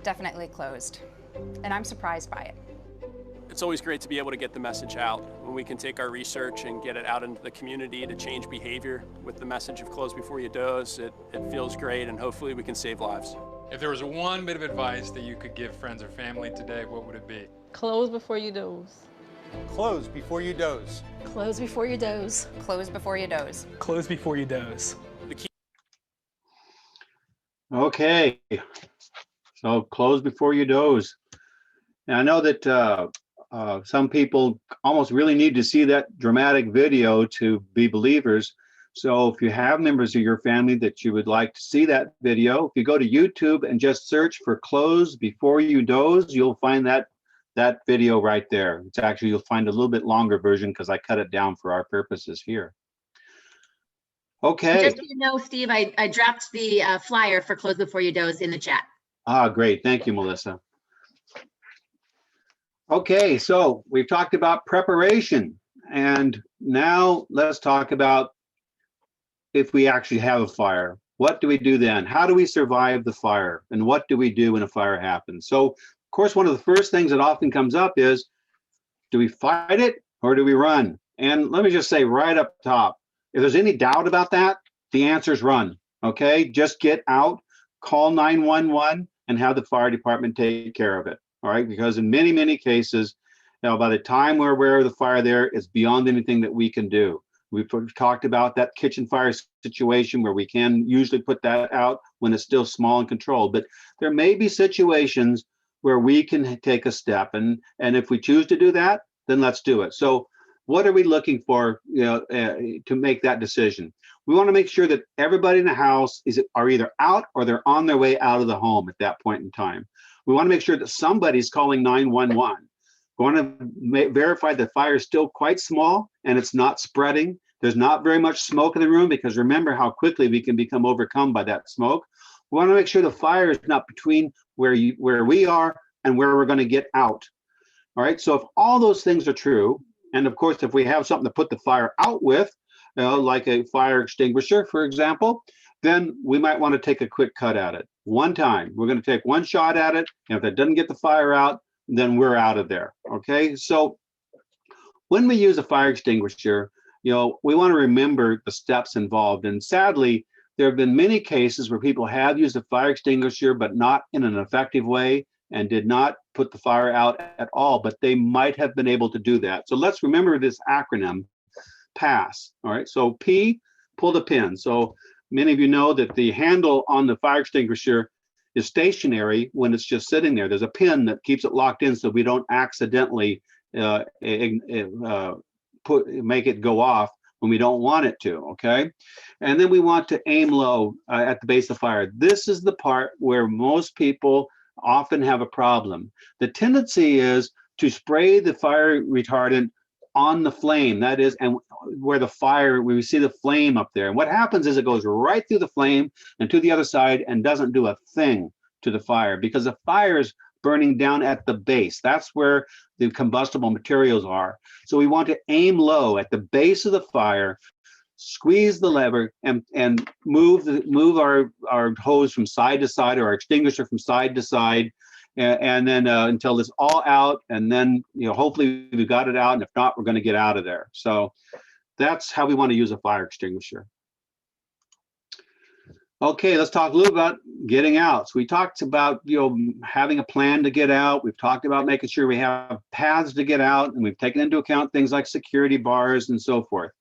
Speaker 6: Definitely closed. And I'm surprised by it.
Speaker 4: It's always great to be able to get the message out when we can take our research and get it out into the community to change behavior with the message of close before you doze. It feels great, and hopefully we can save lives.
Speaker 8: If there was one bit of advice that you could give friends or family today, what would it be?
Speaker 5: Close before you doze.
Speaker 7: Close before you doze.
Speaker 6: Close before you doze. Close before you doze.
Speaker 9: Close before you doze.
Speaker 3: Okay, so close before you doze. And I know that some people almost really need to see that dramatic video to be believers. So if you have members of your family that you would like to see that video, if you go to YouTube and just search for Close Before You Doze, you'll find that video right there. It's actually, you'll find a little bit longer version because I cut it down for our purposes here. Okay.
Speaker 2: Just so you know, Steve, I dropped the flyer for Close Before You Doze in the chat.
Speaker 3: Ah, great. Thank you, Melissa. Okay, so we've talked about preparation, and now let's talk about if we actually have a fire. What do we do then? How do we survive the fire? And what do we do when a fire happens? So, of course, one of the first things that often comes up is, do we fight it or do we run? And let me just say right up top, if there's any doubt about that, the answer is run, okay? Just get out, call 911, and have the fire department take care of it. All right, because in many, many cases, by the time we're aware of the fire there, it's beyond anything that we can do. We've talked about that kitchen fire situation where we can usually put that out when it's still small and controlled. But there may be situations where we can take a step. And if we choose to do that, then let's do it. So what are we looking for, to make that decision? We want to make sure that everybody in the house are either out or they're on their way out of the home at that point in time. We want to make sure that somebody's calling 911. We want to verify the fire is still quite small and it's not spreading. There's not very much smoke in the room, because remember how quickly we can become overcome by that smoke. We want to make sure the fire is not between where we are and where we're going to get out. All right, so if all those things are true, and of course, if we have something to put the fire out with, like a fire extinguisher, for example, then we might want to take a quick cut at it. One time, we're going to take one shot at it, and if it doesn't get the fire out, then we're out of there, okay? So when we use a fire extinguisher, we want to remember the steps involved, and sadly, there have been many cases where people have used a fire extinguisher, but not in an effective way, and did not put the fire out at all, but they might have been able to do that. So let's remember this acronym, PASS. All right, so P, pull the pin. So many of you know that the handle on the fire extinguisher is stationary when it's just sitting there. There's a pin that keeps it locked in so we don't accidentally make it go off when we don't want it to, okay? And then we want to aim low at the base of the fire. This is the part where most people often have a problem. The tendency is to spray the fire retardant on the flame, that is, and where we see the flame up there. And what happens is it goes right through the flame and to the other side and doesn't do a thing to the fire, because the fire is burning down at the base. That's where the combustible materials are. So we want to aim low at the base of the fire, squeeze the lever, and move our hose from side to side, or our extinguisher from side to side, and then until it's all out, and then hopefully we got it out, and if not, we're going to get out of there. So that's how we want to use a fire extinguisher. Okay, let's talk a little about getting out. So we talked about having a plan to get out. We've talked about making sure we have paths to get out, and we've taken into account things like security bars and so forth.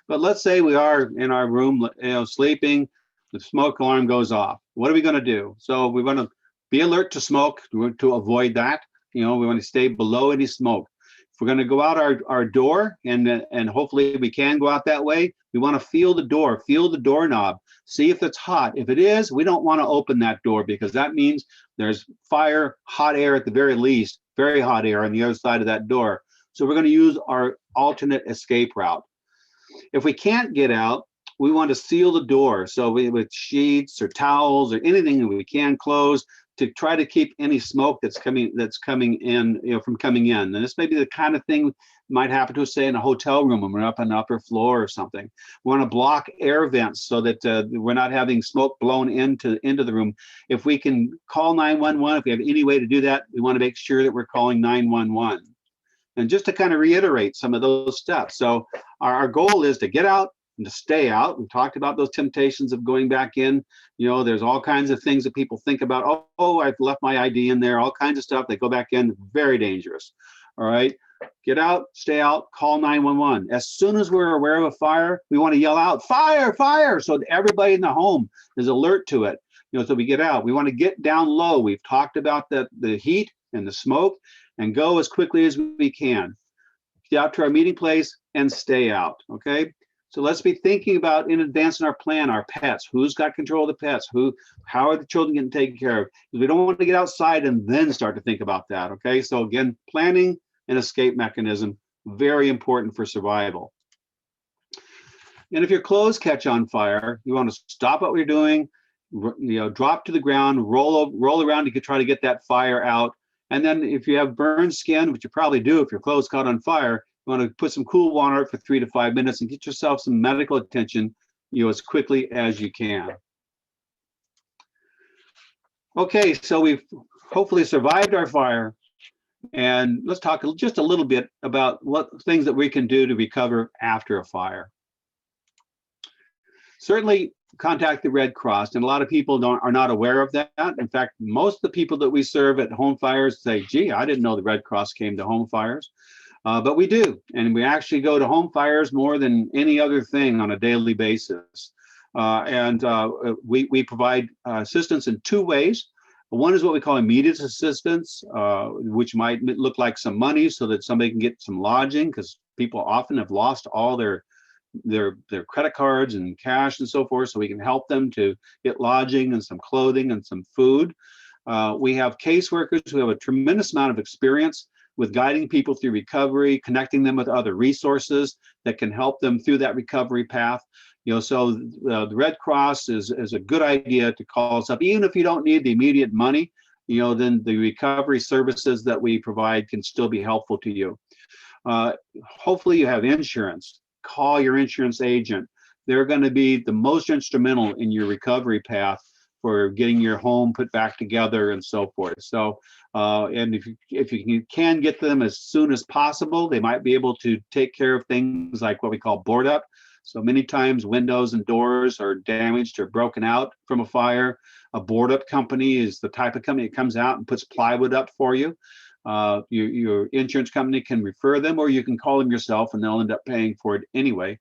Speaker 3: But let's say we are in our room, sleeping, the smoke alarm goes off. What are we going to do? So we want to be alert to smoke to avoid that. We want to stay below any smoke. If we're going to go out our door, and hopefully we can go out that way, we want to feel the door, feel the doorknob, see if it's hot. If it is, we don't want to open that door, because that means there's fire, hot air at the very least, very hot air on the other side of that door. So we're going to use our alternate escape route. If we can't get out, we want to seal the door. So with sheets or towels or anything that we can close to try to keep any smoke that's coming in, from coming in. And this may be the kind of thing might happen to us, say, in a hotel room when we're up on the upper floor or something. We want to block air vents so that we're not having smoke blown into the room. If we can call 911, if we have any way to do that, we want to make sure that we're calling 911. And just to kind of reiterate some of those steps. So our goal is to get out and to stay out. We talked about those temptations of going back in. There's all kinds of things that people think about. Oh, I've left my ID in there, all kinds of stuff. They go back in, very dangerous. All right, get out, stay out, call 911. As soon as we're aware of a fire, we want to yell out, fire, fire, so that everybody in the home is alert to it. So we get out. We want to get down low. We've talked about the heat and the smoke, and go as quickly as we can. Get out to our meeting place and stay out, okay? So let's be thinking about, in advance in our plan, our pets. Who's got control of the pets? How are the children getting taken care of? Because we don't want to get outside and then start to think about that, okay? So again, planning an escape mechanism, very important for survival. And if your clothes catch on fire, you want to stop what you're doing, drop to the ground, roll around to try to get that fire out. And then if you have burned skin, which you probably do if your clothes caught on fire, you want to put some cool water for 3 to 5 minutes and get yourself some medical attention, as quickly as you can. Okay, so we've hopefully survived our fire. And let's talk just a little bit about what things that we can do to recover after a fire. Certainly contact the Red Cross, and a lot of people are not aware of that. In fact, most of the people that we serve at home fires say, gee, I didn't know the Red Cross came to home fires. But we do, and we actually go to home fires more than any other thing on a daily basis. We provide assistance in 2 ways. One is what we call immediate assistance, which might look like some money so that somebody can get some lodging, because people often have lost all their credit cards and cash and so forth, so we can help them to get lodging and some clothing and some food. We have caseworkers who have a tremendous amount of experience with guiding people through recovery, connecting them with other resources that can help them through that recovery path. So the Red Cross is a good idea to call us up, even if you don't need the immediate money. Then the recovery services that we provide can still be helpful to you. Hopefully you have insurance. Call your insurance agent. They're going to be the most instrumental in your recovery path for getting your home put back together and so forth. So, and if you can get them as soon as possible, they might be able to take care of things like what we call board up. So many times windows and doors are damaged or broken out from a fire. A board up company is the type of company that comes out and puts plywood up for you. Your insurance company can refer them, or you can call them yourself and they'll end up paying for it anyway.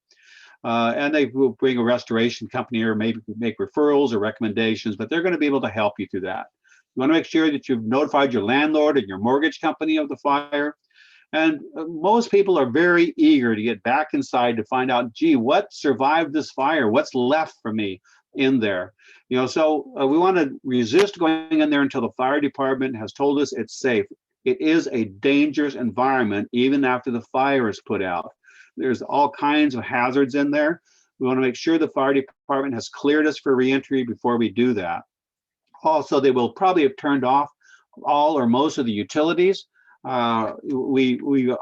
Speaker 3: And they will bring a restoration company or maybe make referrals or recommendations, but they're going to be able to help you through that. You want to make sure that you've notified your landlord and your mortgage company of the fire. And most people are very eager to get back inside to find out, gee, what survived this fire? What's left for me in there? So we want to resist going in there until the fire department has told us it's safe. It is a dangerous environment even after the fire is put out. There's all kinds of hazards in there. We want to make sure the fire department has cleared us for reentry before we do that. Also, they will probably have turned off all or most of the utilities. We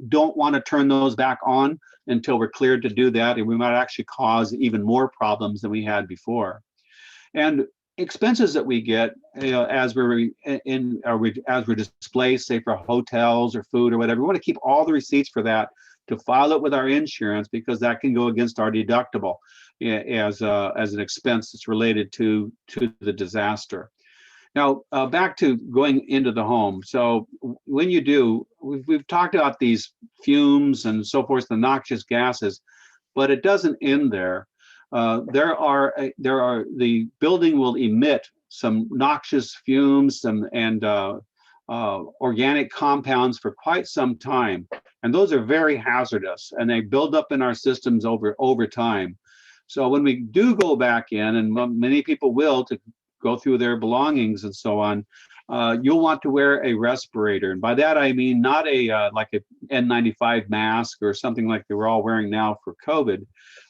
Speaker 3: don't want to turn those back on until we're cleared to do that, and we might actually cause even more problems than we had before. And expenses that we get, as we're displaced, say for hotels or food or whatever, we want to keep all the receipts for that to file it with our insurance, because that can go against our deductible as an expense that's related to the disaster. Now, back to going into the home. So when you do, we've talked about these fumes and so forth, the noxious gases, but it doesn't end there. The building will emit some noxious fumes and organic compounds for quite some time. And those are very hazardous, and they build up in our systems over time. So when we do go back in, and many people will, to go through their belongings and so on, you'll want to wear a respirator. And by that, I mean not like a N95 mask or something like we're all wearing now for COVID.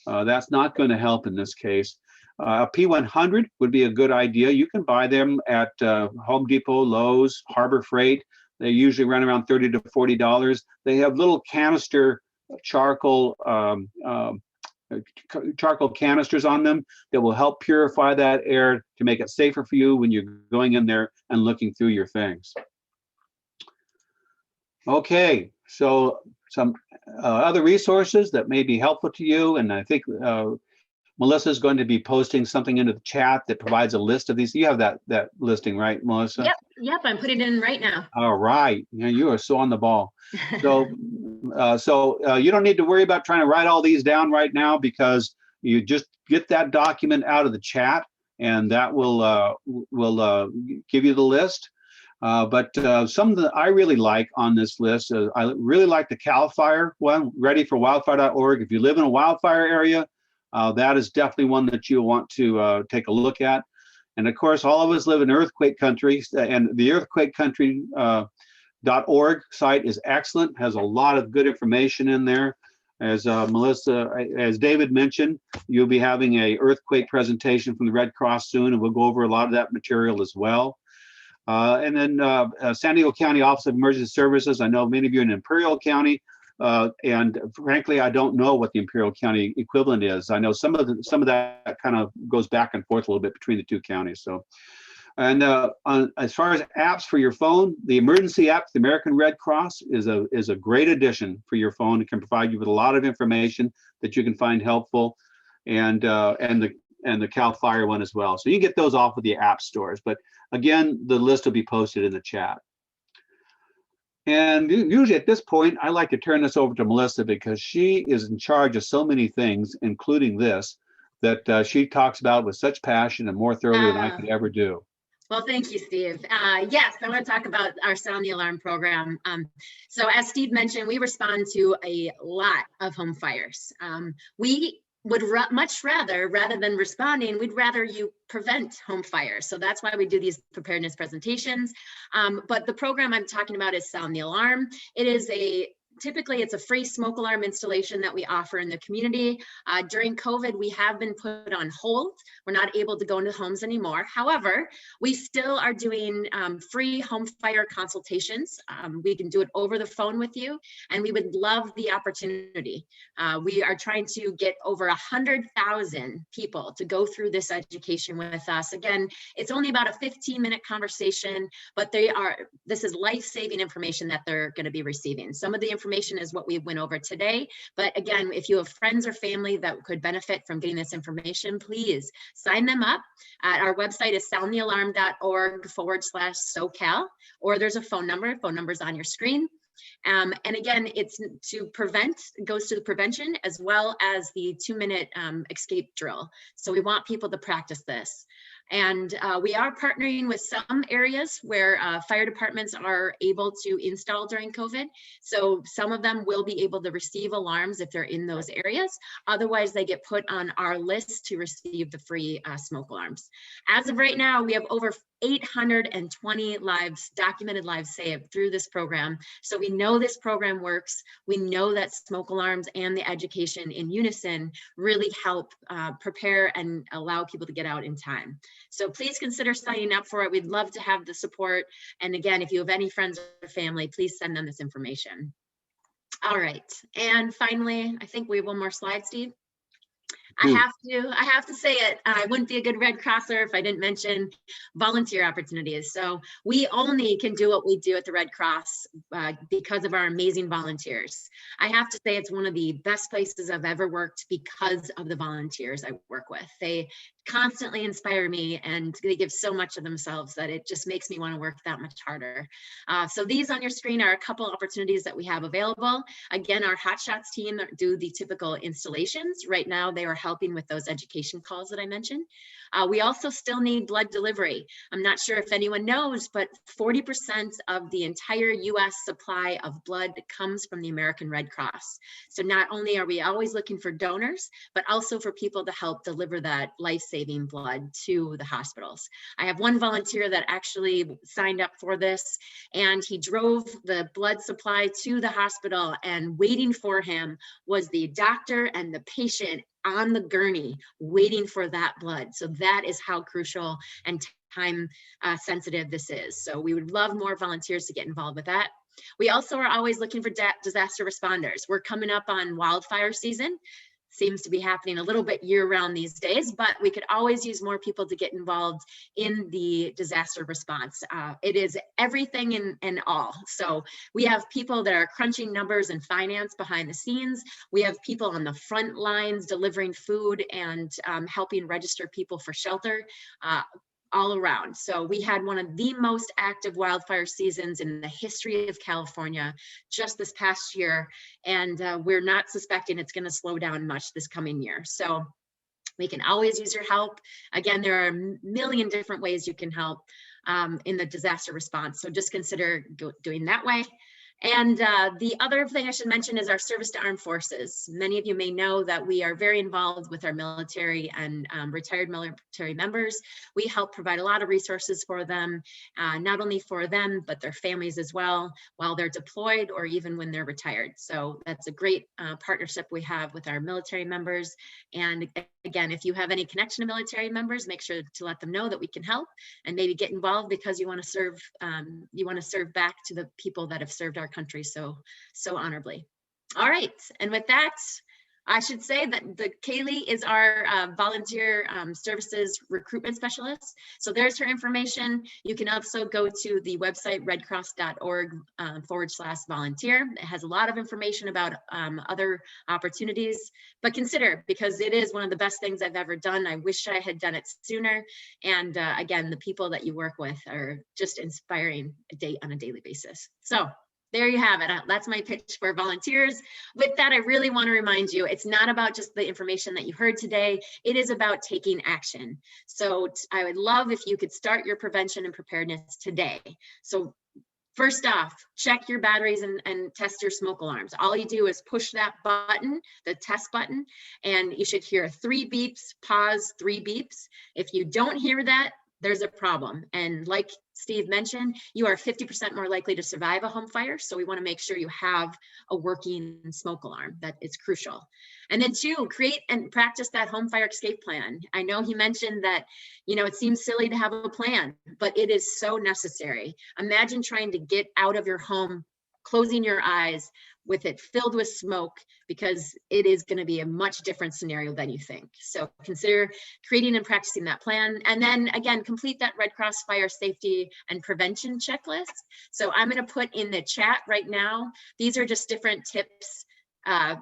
Speaker 3: That's not going to help in this case. A P100 would be a good idea. You can buy them at Home Depot, Lowe's, Harbor Freight. They usually run around $30 to $40. They have little canister charcoal canisters on them that will help purify that air to make it safer for you when you're going in there and looking through your things. Okay, so some other resources that may be helpful to you, and I think Melissa is going to be posting something into the chat that provides a list of these. You have that listing, right, Melissa?
Speaker 2: Yep, I'm putting it in right now.
Speaker 3: All right, you are so on the ball. So you don't need to worry about trying to write all these down right now, because you just get that document out of the chat, and that will give you the list. But some that I really like on this list, I really like the CAL FIRE one, readyforwildfire.org. If you live in a wildfire area, that is definitely one that you'll want to take a look at. And of course, all of us live in earthquake country, and the earthquakecountry.org site is excellent, has a lot of good information in there. As David mentioned, you'll be having a earthquake presentation from the Red Cross soon, and we'll go over a lot of that material as well. And then San Diego County Office of Emergency Services. I know many of you in Imperial County, and frankly, I don't know what the Imperial County equivalent is. I know some of that kind of goes back and forth a little bit between the two counties. So, and as far as apps for your phone, the emergency app, the American Red Cross, is a great addition for your phone. It can provide you with a lot of information that you can find helpful, and the CAL FIRE one as well. So you can get those off of the app stores. But again, the list will be posted in the chat. And usually at this point, I like to turn this over to Melissa, because she is in charge of so many things, including this, that she talks about with such passion and more thoroughly than I could ever do.
Speaker 2: Well, thank you, Steve. Yes, I want to talk about our Sound the Alarm program. So as Steve mentioned, we respond to a lot of home fires. We would much rather than responding, we'd rather you prevent home fires. So that's why we do these preparedness presentations. But the program I'm talking about is Sound the Alarm. It is typically it's a free smoke alarm installation that we offer in the community. During COVID, we have been put on hold. We're not able to go into homes anymore. However, we still are doing free home fire consultations. We can do it over the phone with you, and we would love the opportunity. We are trying to get over 100,000 people to go through this education with us. Again, it's only about a 15-minute conversation, but this is life-saving information that they're going to be receiving. Some of the information is what we went over today. But again, if you have friends or family that could benefit from getting this information, please sign them up. Our website is soundthealarm.org/SoCal, or there's a phone number. Phone number's on your screen. And again, it's to prevent, goes to the prevention as well as the 2-minute escape drill. So we want people to practice this. And we are partnering with some areas where fire departments are able to install during COVID. So some of them will be able to receive alarms if they're in those areas. Otherwise, they get put on our list to receive the free smoke alarms. As of right now, we have over 820 documented lives saved through this program. So we know this program works. We know that smoke alarms and the education in unison really help prepare and allow people to get out in time. So please consider signing up for it. We'd love to have the support. And again, if you have any friends or family, please send them this information. All right. And finally, I think we have one more slide, Steve. I have to say it. I wouldn't be a good Red Crosser if I didn't mention volunteer opportunities. So we only can do what we do at the Red Cross because of our amazing volunteers. I have to say it's one of the best places I've ever worked because of the volunteers I work with. They constantly inspire me, and they give so much of themselves that it just makes me want to work that much harder. So these on your screen are a couple opportunities that we have available. Again, our Hotshots team do the typical installations. Right now, they are helping with those education calls that I mentioned. We also still need blood delivery. I'm not sure if anyone knows, but 40% of the entire US supply of blood comes from the American Red Cross. So not only are we always looking for donors, but also for people to help deliver that life-saving blood to the hospitals. I have one volunteer that actually signed up for this, and he drove the blood supply to the hospital, and waiting for him was the doctor and the patient on the gurney waiting for that blood. So that is how crucial and time sensitive this is. So we would love more volunteers to get involved with that. We also are always looking for disaster responders. We're coming up on wildfire season. Seems to be happening a little bit year-round these days, but we could always use more people to get involved in the disaster response. It is everything and all. So we have people that are crunching numbers and finance behind the scenes. We have people on the front lines delivering food and helping register people for shelter. All around. So we had one of the most active wildfire seasons in the history of California just this past year, and we're not suspecting it's going to slow down much this coming year. So we can always use your help. Again, there are a million different ways you can help in the disaster response. So just consider doing that way. And the other thing I should mention is our service to armed forces. Many of you may know that we are very involved with our military and retired military members. We help provide a lot of resources for them, not only for them, but their families as well, while they're deployed or even when they're retired. So that's a great partnership we have with our military members. And again, if you have any connection to military members, make sure to let them know that we can help and maybe get involved because you want to serve back to the people that have served our country so honorably. All right, and with that, I should say that Kaylee is our volunteer services recruitment specialist. So there's her information. You can also go to the website redcross.org/volunteer. It has a lot of information about other opportunities, but consider, because it is one of the best things I've ever done. I wish I had done it sooner. And again, the people that you work with are just inspiring on a daily basis. So there you have it. That's my pitch for volunteers. With that, I really want to remind you, it's not about just the information that you heard today. It is about taking action. So I would love if you could start your prevention and preparedness today. So first off, check your batteries and test your smoke alarms. All you do is push that button, the test button, and you should hear 3 beeps, pause, 3 beeps. If you don't hear that, there's a problem. And like Steve mentioned, you are 50% more likely to survive a home fire. So we want to make sure you have a working smoke alarm. That is crucial. And then 2, create and practice that home fire escape plan. I know he mentioned that, you know, it seems silly to have a plan, but it is so necessary. Imagine trying to get out of your home, closing your eyes with it filled with smoke, because it is going to be a much different scenario than you think. So consider creating and practicing that plan. And then again, complete that Red Cross fire safety and prevention checklist. So I'm going to put in the chat right now. These are just different tips.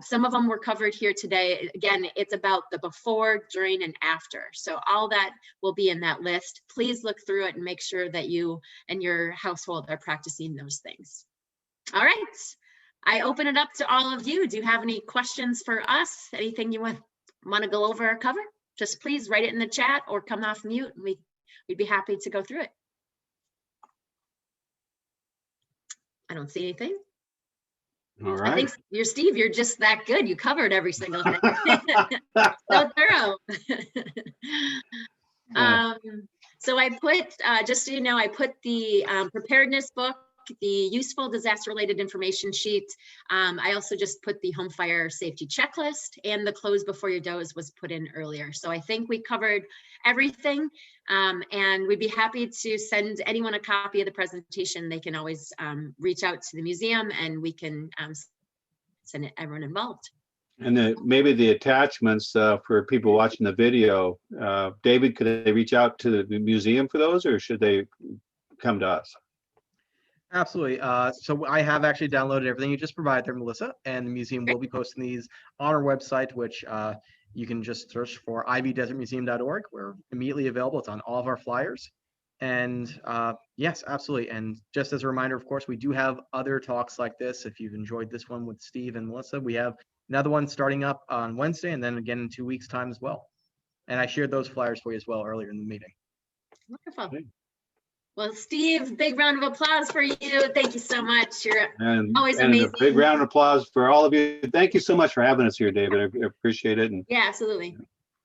Speaker 2: Some of them were covered here today. Again, it's about the before, during, and after. So all that will be in that list. Please look through it and make sure that you and your household are practicing those things. All right. I open it up to all of you. Do you have any questions for us? Anything you want to go over or cover? Just please write it in the chat or come off mute. And we'd be happy to go through it. I don't see anything.
Speaker 3: All right.
Speaker 2: I think you're Steve. You're just that good. You covered every single thing. So thorough. So I put, just so you know, I put the preparedness book, the useful disaster related information sheet. I also just put the home fire safety checklist, and the close before your doze was put in earlier. So I think we covered everything, and we'd be happy to send anyone a copy of the presentation. They can always reach out to the museum and we can send it everyone involved.
Speaker 3: And maybe the attachments for people watching the video, David, could they reach out to the museum for those, or should they come to us?
Speaker 1: Absolutely. So I have actually downloaded everything you just provided there, Melissa, and the museum will be posting these on our website, which you can just search for ivdesertmuseum.org. We're immediately available. It's on all of our flyers. And yes, absolutely. And just as a reminder, of course, we do have other talks like this. If you've enjoyed this one with Steve and Melissa, we have another one starting up on Wednesday, and then again in 2 weeks' time as well. And I shared those flyers for you as well earlier in the meeting.
Speaker 2: Wonderful. Well, Steve, big round of applause for you. Thank you so much. You're always amazing.
Speaker 3: A big round of applause for all of you. Thank you so much for having us here, David. I appreciate it. And
Speaker 2: yeah, absolutely.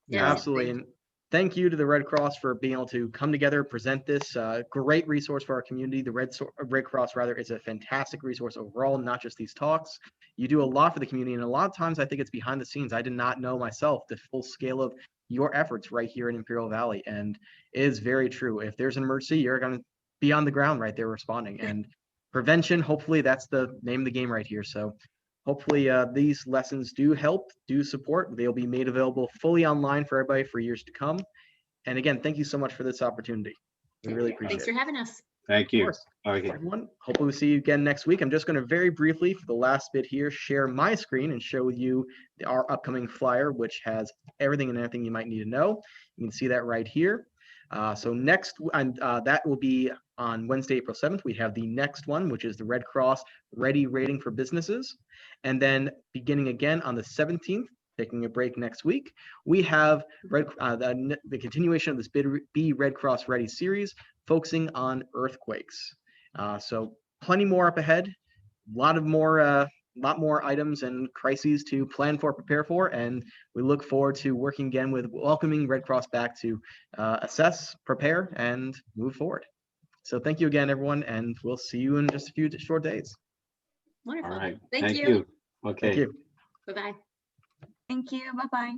Speaker 1: Yeah, absolutely. And thank you to the Red Cross for being able to come together, present this great resource for our community. The Red Cross, rather, is a fantastic resource overall, not just these talks. You do a lot for the community, and a lot of times I think it's behind the scenes. I did not know myself the full scale of your efforts right here in Imperial Valley, and it is very true. If there's an emergency, you're going to be on the ground right there responding. And prevention, hopefully that's the name of the game right here. So hopefully these lessons do help, do support. They'll be made available fully online for everybody for years to come. And again, thank you so much for this opportunity. We really appreciate it.
Speaker 2: Thanks for having us.
Speaker 3: Thank you.
Speaker 1: Okay. Everyone, hopefully we'll see you again next week. I'm just going to very briefly, for the last bit here, share my screen and show you our upcoming flyer, which has everything and anything you might need to know. You can see that right here. So next, that will be on Wednesday, April 7th. We have the next one, which is the Red Cross Ready Rating for Businesses. And then beginning again on the 17th, taking a break next week, we have the continuation of this Be Red Cross Ready series, focusing on earthquakes. So plenty more up ahead, a lot more items and crises to plan for, prepare for, and we look forward to working again with welcoming Red Cross back to assess, prepare, and move forward. So thank you again, everyone, and we'll see you in just a few short days.
Speaker 2: Wonderful.
Speaker 3: All right.
Speaker 2: Thank you.
Speaker 3: Okay.
Speaker 1: Thank you.
Speaker 2: Bye-bye.
Speaker 9: Thank you. Bye-bye.